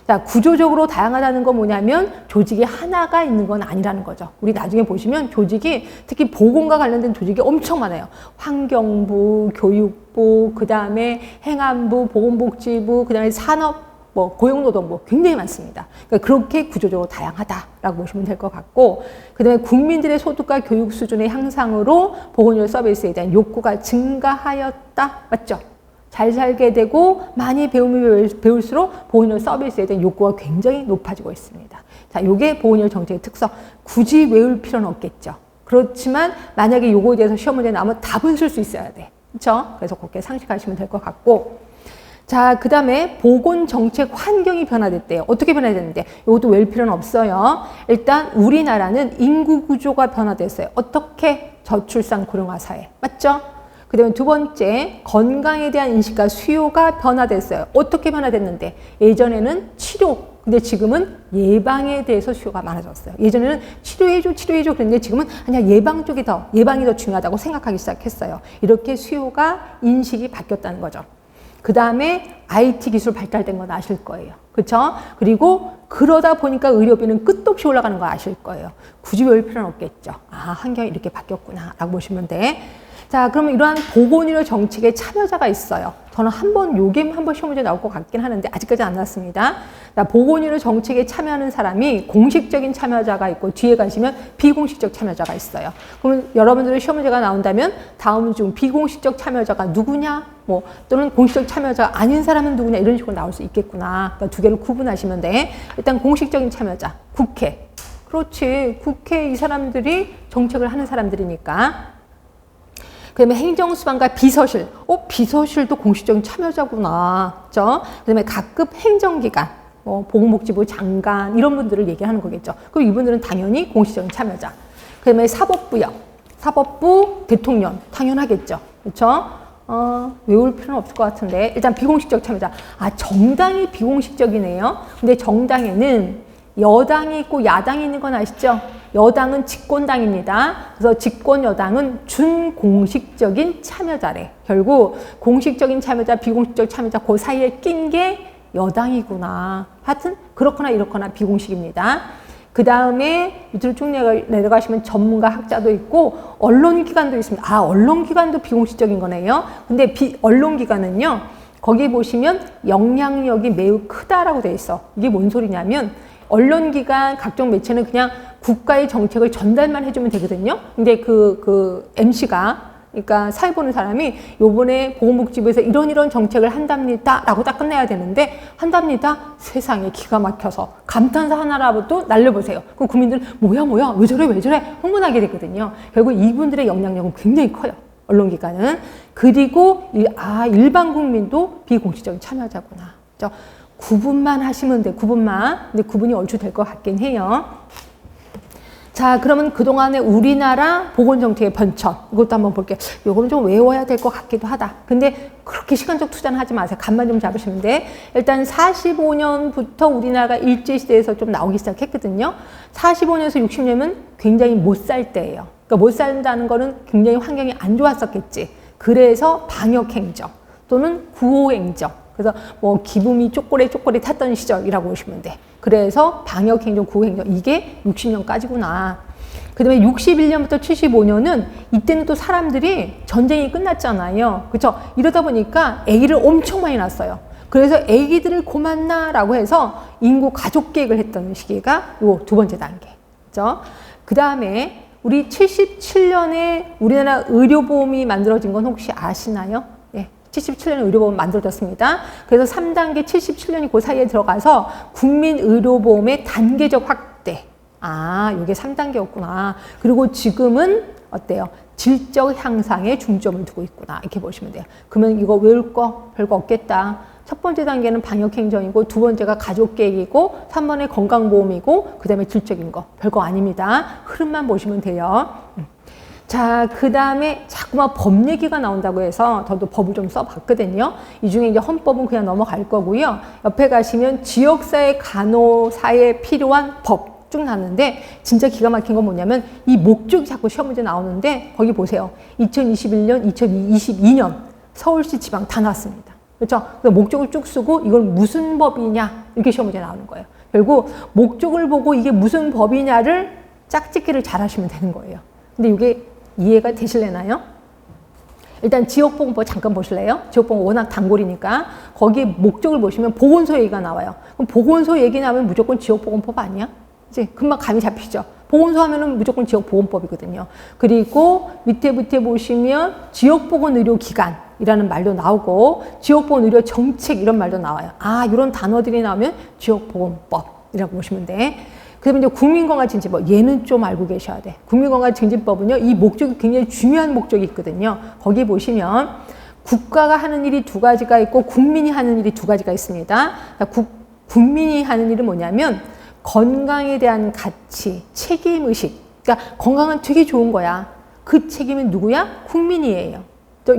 자, 구조적으로 다양하다는 건 뭐냐면 조직이 하나가 있는 건 아니라는 거죠. 우리 나중에 보시면 조직이 특히 보건과 관련된 조직이 엄청 많아요. 환경부, 교육부, 그 다음에 행안부, 보건복지부, 그 다음에 산업, 고용노동부 굉장히 많습니다. 그러니까 그렇게 구조적으로 다양하다라고 보시면 될 것 같고, 그 다음에 국민들의 소득과 교육 수준의 향상으로 보건의료 서비스에 대한 욕구가 증가하였다. 맞죠? 잘 살게 되고 많이 배우면 배울수록 보건의료 서비스에 대한 욕구가 굉장히 높아지고 있습니다. 자, 이게 보건의료 정책의 특성. 굳이 외울 필요는 없겠죠. 그렇지만 만약에 요거에 대해서 시험 문제 나오면 답은 쓸 수 있어야 돼. 그렇죠? 그래서 그렇게 상식하시면 될 것 같고, 자, 그 다음에 보건정책 환경이 변화됐대요. 어떻게 변화됐는데? 이것도 외울 필요는 없어요. 일단 우리나라는 인구 구조가 변화됐어요. 어떻게? 저출산 고령화 사회. 맞죠? 그 다음에 두 번째, 건강에 대한 인식과 수요가 변화됐어요. 어떻게 변화됐는데? 예전에는 치료, 근데 지금은 예방에 대해서 수요가 많아졌어요. 예전에는 치료해줘 그랬는데 지금은 그냥 예방이 더 중요하다고 생각하기 시작했어요. 이렇게 수요가 인식이 바뀌었다는 거죠. 그 다음에 IT 기술 발달된 건 아실 거예요. 그렇죠? 그리고 그러다 보니까 의료비는 끝도 없이 올라가는 거 아실 거예요. 굳이 외울 필요는 없겠죠. 아, 환경이 이렇게 바뀌었구나 라고 보시면 돼. 자, 그러면 이러한 보건의료 정책에 참여자가 있어요. 저는 요게 한번 시험 문제 나올 것 같긴 하는데 아직까지 안 났습니다. 보건의료 정책에 참여하는 사람이 공식적인 참여자가 있고 뒤에 가시면 비공식적 참여자가 있어요. 그러면 여러분들의 시험 문제가 나온다면 다음 중 비공식적 참여자가 누구냐? 또는 공식적 참여자가 아닌 사람은 누구냐? 이런 식으로 나올 수 있겠구나. 그러니까 두 개를 구분하시면 돼. 일단 공식적인 참여자, 국회. 그렇지. 국회 이 사람들이 정책을 하는 사람들이니까. 그 다음에 행정수반과 비서실. 비서실도 공식적인 참여자구나. 그죠? 그 다음에 각급 행정기관, 보건복지부 장관, 이런 분들을 얘기하는 거겠죠. 그럼 이분들은 당연히 공식적인 참여자. 그 다음에 사법부요. 사법부, 대통령. 당연하겠죠. 그렇죠? 외울 필요는 없을 것 같은데. 일단 비공식적 참여자. 정당이 비공식적이네요. 근데 정당에는 여당이 있고 야당이 있는 건 아시죠? 여당은 집권당입니다. 그래서 집권 여당은 준공식적인 참여자래. 결국 공식적인 참여자, 비공식적 참여자 그 사이에 낀 게 여당이구나. 하여튼 그렇거나 이렇거나 비공식입니다. 그 다음에 밑으로 쭉 내려가시면 전문가 학자도 있고 언론기관도 있습니다. 언론기관도 비공식적인 거네요. 근데 언론기관은요, 거기 보시면 영향력이 매우 크다라고 돼 있어. 이게 뭔 소리냐면 언론기관, 각종 매체는 그냥 국가의 정책을 전달만 해주면 되거든요. 근데 MC가, 그러니까 사회 보는 사람이 요번에 보건복지부에서 이런 정책을 한답니다 라고 딱 끝내야 되는데, 한답니다? 세상에 기가 막혀서 감탄사 하나라도 날려보세요. 그럼 국민들 뭐야 왜 저래 흥분하게 되거든요. 결국 이분들의 영향력은 굉장히 커요. 언론기관은. 그리고 일반 국민도 비공식적인 참여자구나. 그렇죠? 구분만 하시면 돼. 구분만. 근데 구분이 얼추 될 것 같긴 해요. 자, 그러면 그동안의 우리나라 보건정책의 변천, 이것도 한번 볼게요. 요거는 좀 외워야 될 것 같기도 하다. 근데 그렇게 시간적 투자는 하지 마세요. 감만 좀 잡으시면 돼. 일단 45년부터 우리나라가 일제시대에서 좀 나오기 시작했거든요. 45년에서 60년은 굉장히 못 살 때예요. 그러니까 못 산다는 거는 굉장히 환경이 안 좋았었겠지. 그래서 방역행정 또는 구호행정. 그래서 기분이 쪼꼬리 탔던 시절이라고 보시면 돼. 그래서 방역행정, 구호행정, 이게 60년까지구나. 그 다음에 61년부터 75년은 이때는 또 사람들이 전쟁이 끝났잖아요. 그렇죠? 이러다 보니까 아기를 엄청 많이 낳았어요. 그래서 아기들을 고만나라고 해서 인구 가족 계획을 했던 시기가 요 두 번째 단계. 그렇죠? 그 다음에 우리 77년에 우리나라 의료보험이 만들어진 건 혹시 아시나요? 77년에 의료보험 만들어졌습니다. 그래서 3단계 77년이 그 사이에 들어가서 국민의료보험의 단계적 확대. 이게 3단계였구나. 그리고 지금은 어때요? 질적 향상에 중점을 두고 있구나. 이렇게 보시면 돼요. 그러면 이거 외울 거 별거 없겠다. 첫 번째 단계는 방역행정이고, 두 번째가 가족계획이고, 3번에 건강보험이고, 그 다음에 질적인 거. 별거 아닙니다. 흐름만 보시면 돼요. 자, 그 다음에 자꾸만 법 얘기가 나온다고 해서 저도 법을 좀 써봤거든요. 이 중에 이제 헌법은 그냥 넘어갈 거고요. 옆에 가시면 지역사회 간호사에 필요한 법 쭉 나왔는데, 진짜 기가 막힌 건 뭐냐면 이 목적이 자꾸 시험 문제 나오는데, 거기 보세요. 2021년, 2022년 서울시 지방 다 나왔습니다. 그렇죠? 목적을 쭉 쓰고 이걸 무슨 법이냐 이렇게 시험 문제 나오는 거예요. 결국 목적을 보고 이게 무슨 법이냐를 짝짓기를 잘 하시면 되는 거예요. 근데 이게 이해가 되실래나요? 일단 지역보건법 잠깐 보실래요? 지역보건 워낙 단골이니까 거기 목적을 보시면 보건소 얘기가 나와요. 그럼 보건소 얘기 나오면 무조건 지역보건법 아니야? 이제 금방 감이 잡히죠. 보건소 하면은 무조건 지역보건법이거든요. 그리고 밑에 보시면 지역보건의료기관이라는 말도 나오고 지역보건의료정책 이런 말도 나와요. 아, 이런 단어들이 나오면 지역보건법이라고 보시면 돼. 그다음에 이제 국민건강증진법, 얘는 좀 알고 계셔야 돼. 국민건강증진법은요, 이 목적이 굉장히 중요한 목적이 있거든요. 거기 보시면 국가가 하는 일이 두 가지가 있고 국민이 하는 일이 두 가지가 있습니다. 그러니까 국민이 하는 일은 뭐냐면 건강에 대한 가치, 책임의식. 그러니까 건강은 되게 좋은 거야. 그 책임은 누구야? 국민이에요.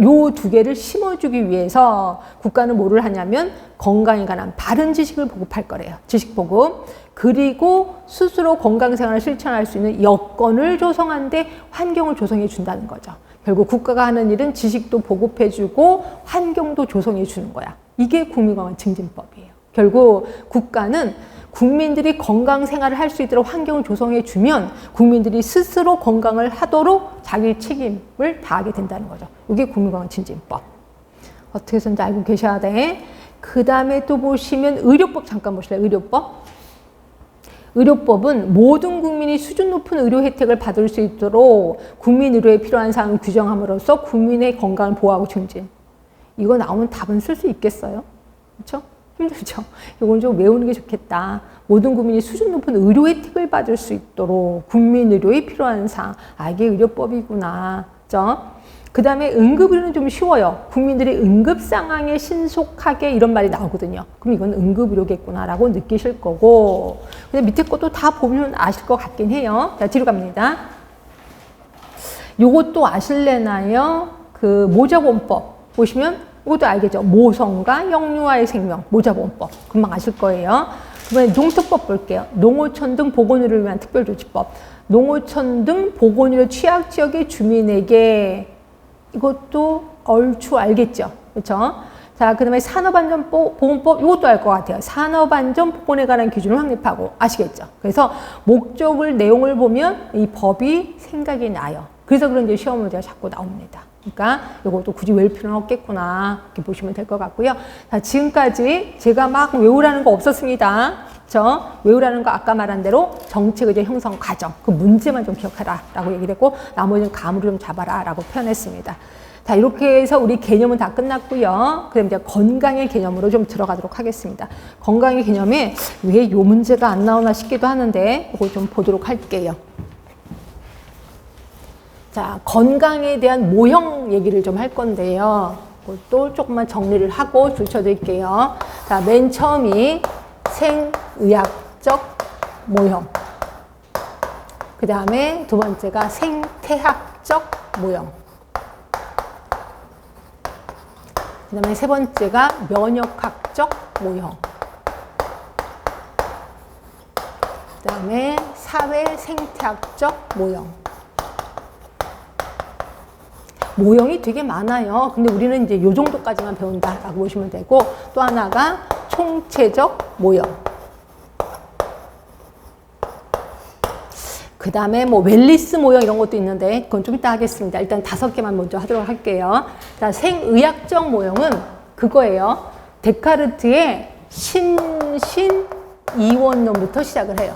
요 두 개를 심어주기 위해서 국가는 뭐를 하냐면 건강에 관한 바른 지식을 보급할 거래요. 지식 보급. 그리고 스스로 건강생활을 실천할 수 있는 여건을 조성하는데 환경을 조성해 준다는 거죠. 결국 국가가 하는 일은 지식도 보급해주고 환경도 조성해 주는 거야. 이게 국민건강증진법이에요. 결국 국가는 국민들이 건강생활을 할 수 있도록 환경을 조성해 주면 국민들이 스스로 건강을 하도록 자기 책임을 다하게 된다는 거죠. 이게 국민건강증진법. 어떻게 해서인지 알고 계셔야 돼. 그 다음에 또 보시면 의료법 잠깐 보실래요? 의료법. 의료법은 모든 국민이 수준 높은 의료 혜택을 받을 수 있도록 국민 의료에 필요한 사항을 규정함으로써 국민의 건강을 보호하고 증진. 이거 나오면 답은 쓸 수 있겠어요? 그렇죠? 힘들죠? 이건 좀 외우는 게 좋겠다. 모든 국민이 수준 높은 의료 혜택을 받을 수 있도록 국민 의료에 필요한 사항. 아, 이게 의료법이구나. 그렇죠? 그 다음에 응급의료는 좀 쉬워요. 국민들이 응급 상황에 신속하게 이런 말이 나오거든요. 그럼 이건 응급의료겠구나라고 느끼실 거고. 근데 밑에 것도 다 보면 아실 것 같긴 해요. 자, 뒤로 갑니다. 요것도 아실래나요? 그 모자보험법 보시면 이것도 알겠죠? 모성과 영유아의 생명, 모자보험법. 금방 아실 거예요. 그다음에 농특법 볼게요. 농어촌 등 보건의료를 위한 특별조치법. 농어촌 등 보건의료 취약지역의 주민에게 이것도 얼추 알겠죠? 그렇죠? 자, 그 다음에 산업안전보건법 이것도 알 것 같아요. 산업안전보건에 관한 기준을 확립하고 아시겠죠? 그래서 목적을 내용을 보면 이 법이 생각이 나요. 그래서 그런지 시험 문제가 자꾸 나옵니다. 그러니까 이것도 굳이 외울 필요는 없겠구나 이렇게 보시면 될 것 같고요. 자, 지금까지 제가 막 외우라는 거 없었습니다. 그렇죠? 외우라는 거 아까 말한 대로 정책의제 형성 과정 그 문제만 좀 기억하라 라고 얘기를 했고 나머지는 감으로 좀 잡아라 라고 표현했습니다. 자, 이렇게 해서 우리 개념은 다 끝났고요. 그럼 이제 건강의 개념으로 좀 들어가도록 하겠습니다. 건강의 개념에 왜 이 문제가 안 나오나 싶기도 하는데 이거 좀 보도록 할게요. 자, 건강에 대한 모형 얘기를 좀 할 건데요. 그것도 조금만 정리를 하고 줄쳐드릴게요. 자, 맨 처음이 생의학적 모형. 그 다음에 두 번째가 생태학적 모형. 그 다음에 세 번째가 면역학적 모형. 그 다음에 사회생태학적 모형. 모형이 되게 많아요. 근데 우리는 이제 요 정도까지만 배운다라고 보시면 되고 또 하나가 총체적 모형. 그 다음에 뭐 웰리스 모형 이런 것도 있는데 그건 좀 이따 하겠습니다. 일단 5개만 먼저 하도록 할게요. 자, 생의학적 모형은 그거예요. 데카르트의 심신이원론부터 시작을 해요.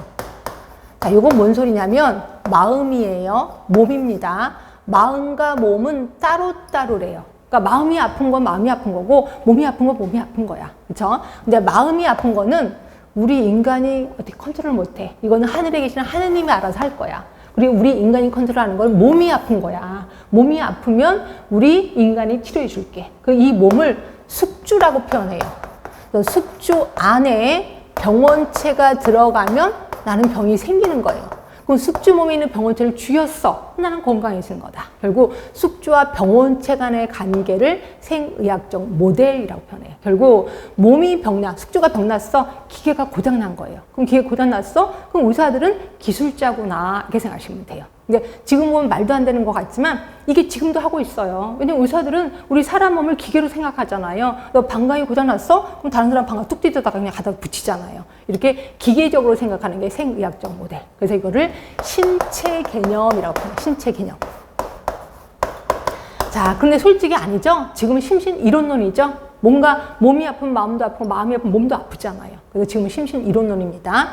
자, 요건 뭔 소리냐면 마음이에요. 몸입니다. 마음과 몸은 따로따로래요. 그러니까 마음이 아픈 건 마음이 아픈 거고 몸이 아픈 건 몸이 아픈 거야. 그렇죠? 근데 마음이 아픈 거는 우리 인간이 어떻게 컨트롤 못해. 이거는 하늘에 계시는 하느님이 알아서 할 거야. 그리고 우리 인간이 컨트롤하는 건 몸이 아픈 거야. 몸이 아프면 우리 인간이 치료해 줄게. 이 몸을 숙주라고 표현해요. 숙주 안에 병원체가 들어가면 나는 병이 생기는 거예요. 그럼 숙주 몸에 있는 병원체를 죽였어. 나는 건강해지는 거다. 결국 숙주와 병원체 간의 관계를 생의학적 모델이라고 표현해요. 결국 몸이 병나, 숙주가 병났어. 기계가 고장난 거예요. 그럼 기계 고장났어? 그럼 의사들은 기술자구나. 이렇게 생각하시면 돼요. 근데 지금 보면 말도 안 되는 것 같지만 이게 지금도 하고 있어요. 왜냐면 의사들은 우리 사람 몸을 기계로 생각하잖아요. 너 방광이 고장났어? 그럼 다른 사람 방광 뚝 뛰다가 그냥 갖다 붙이잖아요. 이렇게 기계적으로 생각하는 게 생의학적 모델. 그래서 이거를 신체 개념이라고 합니다. 신체 개념. 자, 근데 솔직히 아니죠? 지금은 심신 이론론이죠? 뭔가 몸이 아프면 마음도 아프고 마음이 아프면 몸도 아프잖아요. 그래서 지금은 심신 이론론입니다.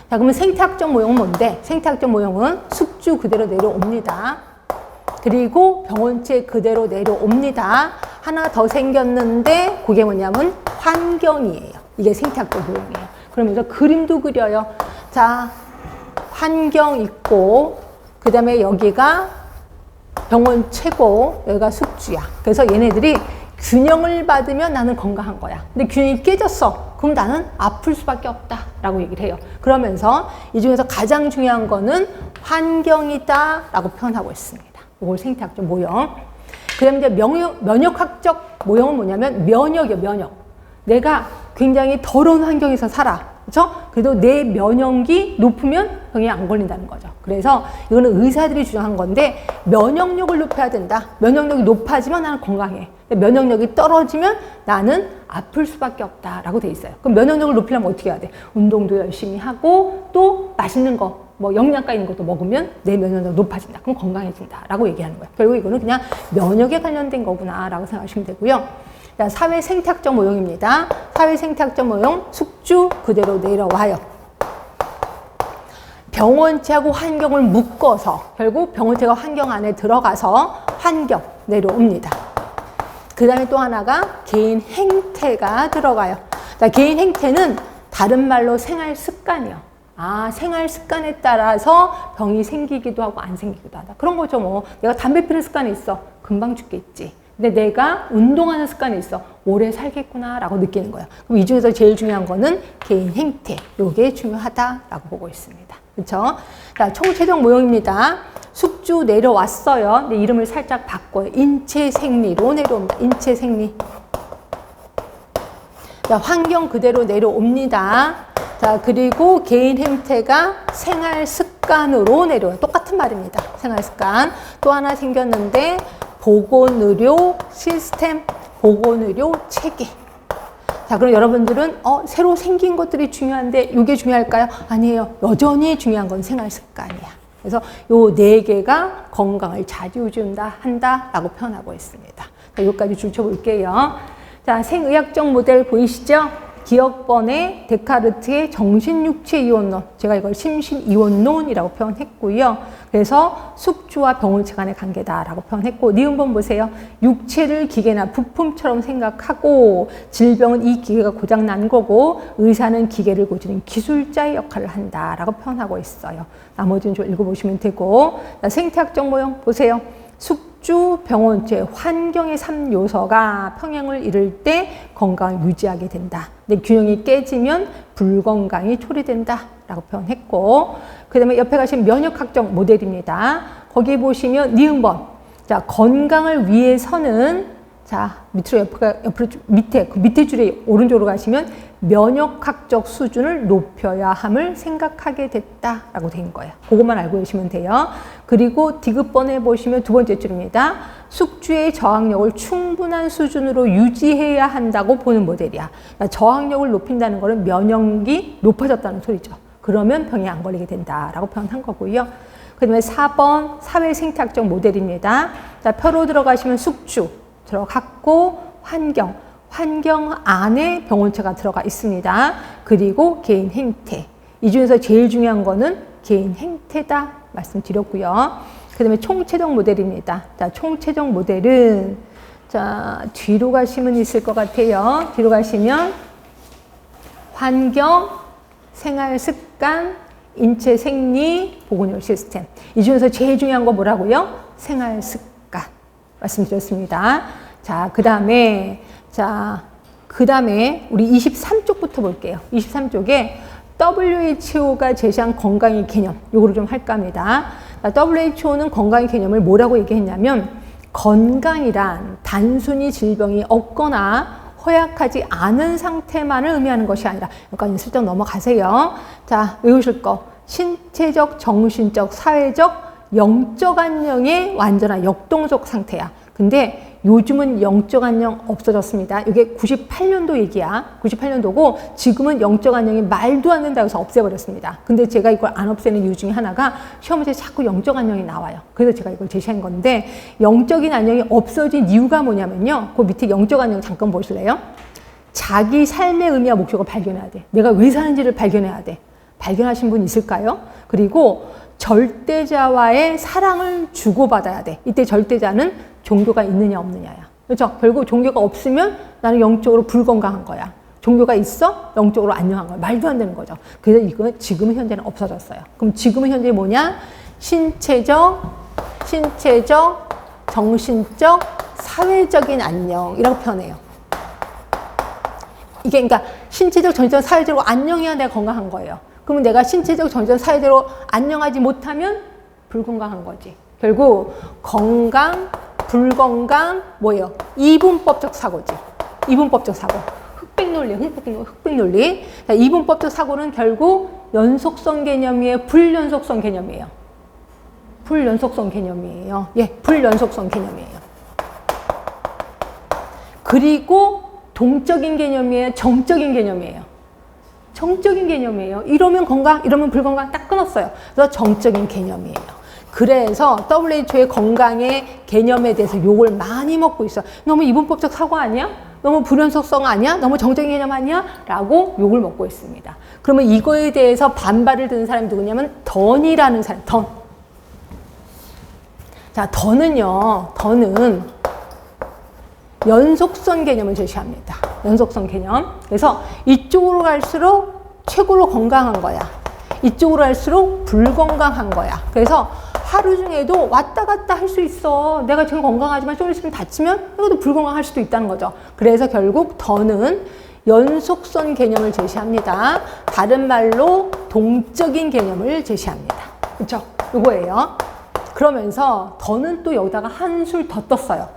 자, 그러면 생태학적 모형은 뭔데? 생태학적 모형은 숙주 그대로 내려옵니다. 그리고 병원체 그대로 내려옵니다. 하나 더 생겼는데 그게 뭐냐면 환경이에요. 이게 생태학적 모형이에요. 그러면서 그림도 그려요. 자, 환경 있고 그 다음에 여기가 병원체고 여기가 숙주야. 그래서 얘네들이 균형을 받으면 나는 건강한 거야. 근데 균형이 깨졌어. 그럼 나는 아플 수밖에 없다 라고 얘기를 해요. 그러면서 이 중에서 가장 중요한 거는 환경이다 라고 표현하고 있습니다. 이걸 생태학적 모형. 그 다음에 이제 면역학적 모형은 뭐냐면 면역이요, 면역. 내가 굉장히 더러운 환경에서 살아. 그렇죠? 그래도 내 면역이 높으면 병이 안 걸린다는 거죠. 그래서 이거는 의사들이 주장한 건데 면역력을 높여야 된다. 면역력이 높아지면 나는 건강해. 면역력이 떨어지면 나는 아플 수밖에 없다라고 돼 있어요. 그럼 면역력을 높이려면 어떻게 해야 돼? 운동도 열심히 하고 또 맛있는 거, 뭐 영양가 있는 것도 먹으면 내 면역력 높아진다. 그럼 건강해진다라고 얘기하는 거예요. 결국 이거는 그냥 면역에 관련된 거구나라고 생각하시면 되고요. 자, 사회 생태학적 모형입니다. 사회 생태학적 모형 숙주 그대로 내려와요. 병원체하고 환경을 묶어서 결국 병원체가 환경 안에 들어가서 환경 내려옵니다. 그 다음에 또 하나가 개인 행태가 들어가요. 자, 개인 행태는 다른 말로 생활 습관이요. 아, 생활 습관에 따라서 병이 생기기도 하고 안 생기기도 하다. 그런 거죠. 뭐 내가 담배 피는 습관이 있어. 금방 죽겠지. 근데 내가 운동하는 습관이 있어. 오래 살겠구나 라고 느끼는 거예요. 그럼 이 중에서 제일 중요한 거는 개인 행태. 요게 중요하다라고 보고 있습니다. 그렇죠? 자, 총체적 모형입니다. 숙주 내려왔어요. 근데 이름을 살짝 바꿔요. 인체 생리로 내려옵니다. 인체 생리. 자, 환경 그대로 내려옵니다. 자, 그리고 개인 행태가 생활 습관으로 내려와요. 똑같은 말입니다. 생활 습관. 또 하나 생겼는데 보건의료 시스템, 보건의료 체계. 자, 그럼 여러분들은 새로 생긴 것들이 중요한데 이게 중요할까요? 아니에요. 여전히 중요한 건 생활 습관이야. 그래서 요 네 개가 건강을 좌지우지한다 한다라고 표현하고 있습니다. 자, 여기까지 줄쳐볼게요. 자, 생의학적 모델 보이시죠? 기억번에 데카르트의 정신육체 이원론, 제가 이걸 심신이원론이라고 표현했고요. 그래서 숙주와 병원체 간의 관계다라고 표현했고, 니은번 보세요. 육체를 기계나 부품처럼 생각하고 질병은 이 기계가 고장난 거고 의사는 기계를 고치는 기술자의 역할을 한다라고 표현하고 있어요. 나머지는 좀 읽어보시면 되고, 생태학적 모형 보세요. 숙주, 병원체, 환경의 3요소가 평행을 이룰 때 건강을 유지하게 된다. 근데 균형이 깨지면 불건강이 초래된다 라고 표현했고, 그 다음에 옆에 가시면 면역학적 모델입니다. 거기 보시면 니은번. 자, 건강을 위해서는, 자, 밑으로 밑에 줄에 오른쪽으로 가시면 면역학적 수준을 높여야 함을 생각하게 됐다라고 된 거예요. 그것만 알고 계시면 돼요. 그리고 디귿번에 보시면 두 번째 줄입니다. 숙주의 저항력을 충분한 수준으로 유지해야 한다고 보는 모델이야. 그러니까 저항력을 높인다는 것은 면역이 높아졌다는 소리죠. 그러면 병이 안 걸리게 된다라고 표현한 거고요. 그 다음에 4번 사회생태학적 모델입니다. 자, 표로 들어가시면 숙주 들어갔고 환경 안에 병원체가 들어가 있습니다. 그리고 개인 행태. 이 중에서 제일 중요한 거는 개인 행태다 말씀드렸고요. 그 다음에 총체적 모델입니다. 자, 총체적 모델은, 자, 뒤로 가시면 있을 것 같아요. 뒤로 가시면 환경, 생활 습관, 인체 생리, 보건의료 시스템. 이 중에서 제일 중요한 거 뭐라고요? 생활 습관. 말씀드렸습니다. 자, 그 다음에 우리 23쪽부터 볼게요. 23쪽에 WHO가 제시한 건강의 개념, 요거를 좀 할까 합니다. WHO는 건강의 개념을 뭐라고 얘기했냐면, 건강이란 단순히 질병이 없거나 허약하지 않은 상태만을 의미하는 것이 아니라, 여기까지 슬쩍 넘어가세요. 자, 외우실 거. 신체적, 정신적, 사회적, 영적 안녕의 완전한 역동적 상태야. 근데 요즘은 영적 안녕 없어졌습니다. 이게 98년도 얘기야. 98년도고 지금은 영적 안녕이 말도 안 된다고 해서 없애버렸습니다. 근데 제가 이걸 안 없애는 이유 중에 하나가 시험 문제에 자꾸 영적 안녕이 나와요. 그래서 제가 이걸 제시한 건데 영적인 안녕이 없어진 이유가 뭐냐면요. 그 밑에 영적 안녕 잠깐 보실래요? 자기 삶의 의미와 목적을 발견해야 돼. 내가 왜 사는지를 발견해야 돼. 발견하신 분 있을까요? 그리고 절대자와의 사랑을 주고받아야 돼. 이때 절대자는 종교가 있느냐 없느냐야. 그렇죠? 결국 종교가 없으면 나는 영적으로 불건강한 거야. 종교가 있어? 영적으로 안녕한 거야. 말도 안 되는 거죠. 그래서 이거 지금 현재는 없어졌어요. 그럼 지금 현재 뭐냐? 신체적, 정신적, 사회적인 안녕이라고 표현해요. 이게 그러니까 신체적, 정신적, 사회적으로 안녕해야 내가 건강한 거예요. 그러면 내가 신체적, 정신적, 사회적으로 안녕하지 못하면 불건강한 거지. 결국 건강, 불건강 뭐예요? 이분법적 사고지. 이분법적 사고. 흑백 논리. 자, 이분법적 사고는 결국 연속성 개념이에요. 불연속성 개념이에요. 불연속성 개념이에요. 예, 불연속성 개념이에요. 그리고 동적인 개념이에요. 정적인 개념이에요. 정적인 개념이에요. 이러면 건강, 이러면 불건강 딱 끊었어요. 그래서 정적인 개념이에요. 그래서 WHO의 건강의 개념에 대해서 욕을 많이 먹고 있어요. 너무 이분법적 사고 아니야? 너무 불연속성 아니야? 너무 정적인 개념 아니야? 라고 욕을 먹고 있습니다. 그러면 이거에 대해서 반발을 드는 사람이 누구냐면 던이라는 사람, 던. 자, 던은 연속성 개념을 제시합니다. 연속성 개념. 그래서 이쪽으로 갈수록 최고로 건강한 거야. 이쪽으로 갈수록 불건강한 거야. 그래서 하루 중에도 왔다 갔다 할 수 있어. 내가 지금 건강하지만 좀 있으면 다치면 이것도 불건강할 수도 있다는 거죠. 그래서 결국 더는 연속성 개념을 제시합니다. 다른 말로 동적인 개념을 제시합니다. 그렇죠? 이거예요. 그러면서 더는 또 여기다가 한술 더 떴어요.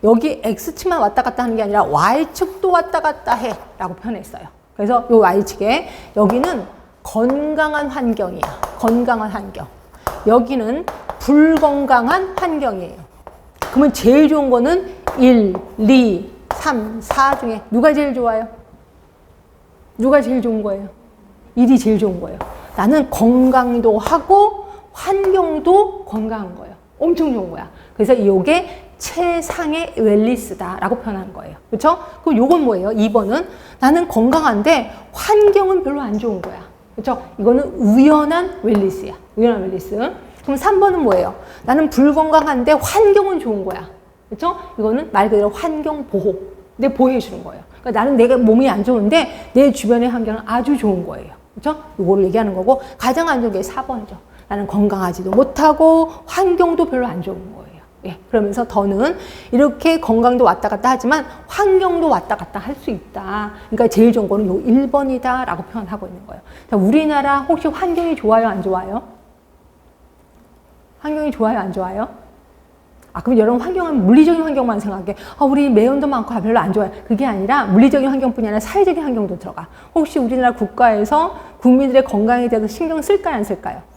여기 X축만 왔다 갔다 하는 게 아니라 Y축도 왔다 갔다 해 라고 표현했어요. 그래서 이 Y축에 여기는 건강한 환경이야. 건강한 환경. 여기는 불건강한 환경이에요. 그러면 제일 좋은 거는 1, 2, 3, 4 중에 누가 제일 좋아요? 누가 제일 좋은 거예요? 1이 제일 좋은 거예요. 나는 건강도 하고 환경도 건강한 거예요. 엄청 좋은 거야. 그래서 이게 최상의 웰리스다라고 표현하는 거예요. 그렇죠? 그럼 요건 뭐예요? 2번은 나는 건강한데 환경은 별로 안 좋은 거야. 그렇죠? 이거는 우연한 웰리스야. 우연한 웰리스. 그럼 3번은 뭐예요? 나는 불건강한데 환경은 좋은 거야. 그렇죠? 이거는 말 그대로 환경 보호. 내 보호해 주는 거예요. 그러니까 나는 내가 몸이 안 좋은데 내 주변의 환경은 아주 좋은 거예요. 그렇죠? 이거를 얘기하는 거고 가장 안 좋은 게 4번이죠. 나는 건강하지도 못하고 환경도 별로 안 좋은 거예요. 예, 그러면서 더는 이렇게 건강도 왔다 갔다 하지만 환경도 왔다 갔다 할 수 있다. 그러니까 제일 좋은 거는 요 1번이다 라고 표현하고 있는 거예요. 자, 우리나라 혹시 환경이 좋아요, 안 좋아요? 환경이 좋아요, 안 좋아요? 그럼 여러분 환경은 물리적인 환경만 생각해. 우리 매연도 많고 별로 안 좋아요. 그게 아니라 물리적인 환경뿐이 아니라 사회적인 환경도 들어가. 혹시 우리나라 국가에서 국민들의 건강에 대해서 신경 쓸까요, 안 쓸까요?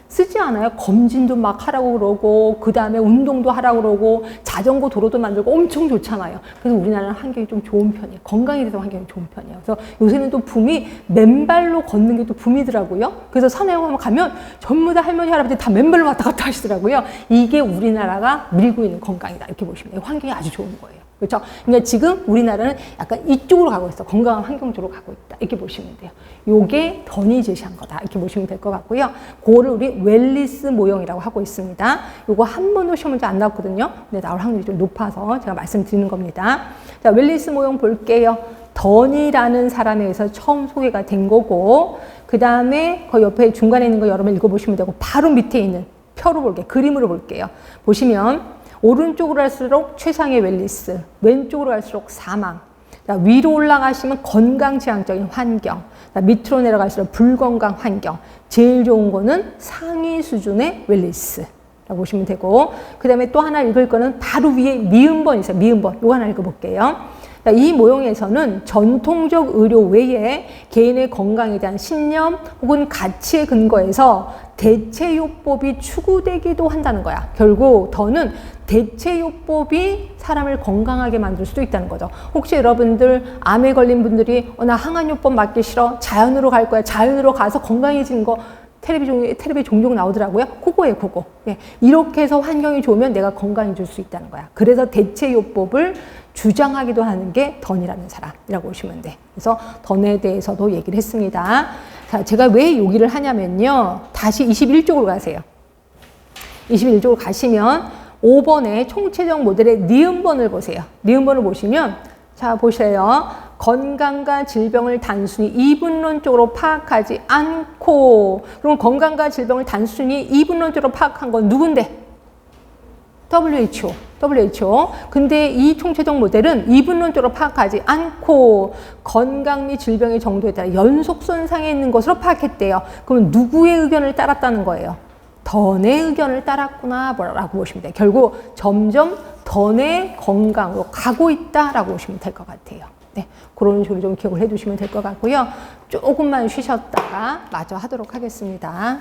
쓰지 않아요? 검진도 막 하라고 그러고 그 다음에 운동도 하라고 그러고 자전거 도로도 만들고 엄청 좋잖아요. 그래서 우리나라는 환경이 좀 좋은 편이에요. 건강에 대해서 환경이 좋은 편이에요. 그래서 요새는 또 붐이 맨발로 걷는 게 또 붐이더라고요. 그래서 산에 가면 전부 다 할머니 할아버지 다 맨발로 왔다 갔다 하시더라고요. 이게 우리나라가 밀고 있는 건강이다 이렇게 보시면 돼요. 환경이 아주 좋은 거예요. 그렇죠? 그러니까 지금 우리나라는 약간 이쪽으로 가고 있어. 건강한 환경 쪽으로 가고 있다. 이렇게 보시면 돼요. 요게 던이 제시한 거다. 이렇게 보시면 될 것 같고요. 그거를 우리 웰리스 모형이라고 하고 있습니다. 요거 한 번도 시험 문제 안 나왔거든요. 근데 나올 확률이 좀 높아서 제가 말씀드리는 겁니다. 자, 웰리스 모형 볼게요. 던이라는 사람에 의해서 처음 소개가 된 거고, 그 다음에 그 옆에 중간에 있는 거 여러분 읽어보시면 되고, 바로 밑에 있는 표로 볼게요. 그림으로 볼게요. 보시면 오른쪽으로 갈수록 최상의 웰리스, 왼쪽으로 갈수록 사망. 자, 위로 올라가시면 건강지향적인 환경, 자, 밑으로 내려갈수록 불건강 환경. 제일 좋은 거는 상위 수준의 웰리스라고 보시면 되고, 그 다음에 또 하나 읽을 거는 바로 위에 미음번 있어요. 미음번. 이거 하나 읽어볼게요. 이 모형에서는 전통적 의료 외에 개인의 건강에 대한 신념 혹은 가치에 근거해서 대체요법이 추구되기도 한다는 거야. 결국 더는 대체요법이 사람을 건강하게 만들 수도 있다는 거죠. 혹시 여러분들 암에 걸린 분들이 나 항암요법 맞기 싫어. 자연으로 갈 거야. 자연으로 가서 건강해지는 거 텔레비에 종종 나오더라고요. 그거예요, 그거. 예. 이렇게 해서 환경이 좋으면 내가 건강해질 수 있다는 거야. 그래서 대체요법을 주장하기도 하는 게 던이라는 사람이라고 보시면 돼. 그래서 던에 대해서도 얘기를 했습니다. 자, 제가 왜 여기를 하냐면요. 다시 21쪽으로 가세요. 21쪽으로 가시면 5번의 총체적 모델의 니은번을 보세요. 니은번을 보시면 자, 보세요. 건강과 질병을 단순히 이분론적으로 파악하지 않고, 그럼 건강과 질병을 단순히 이분론적으로 파악한 건 누군데? WHO. 근데 이 총체적 모델은 이분론적으로 파악하지 않고 건강 및 질병의 정도에 따라 연속선상에 있는 것으로 파악했대요. 그럼 누구의 의견을 따랐다는 거예요? 던의 의견을 따랐구나 라고 보시면 돼요. 결국 점점 던의 건강으로 가고 있다라고 보시면 될 것 같아요. 네, 그런 식으로 좀 기억을 해두시면 될 것 같고요. 조금만 쉬셨다가 마저 하도록 하겠습니다.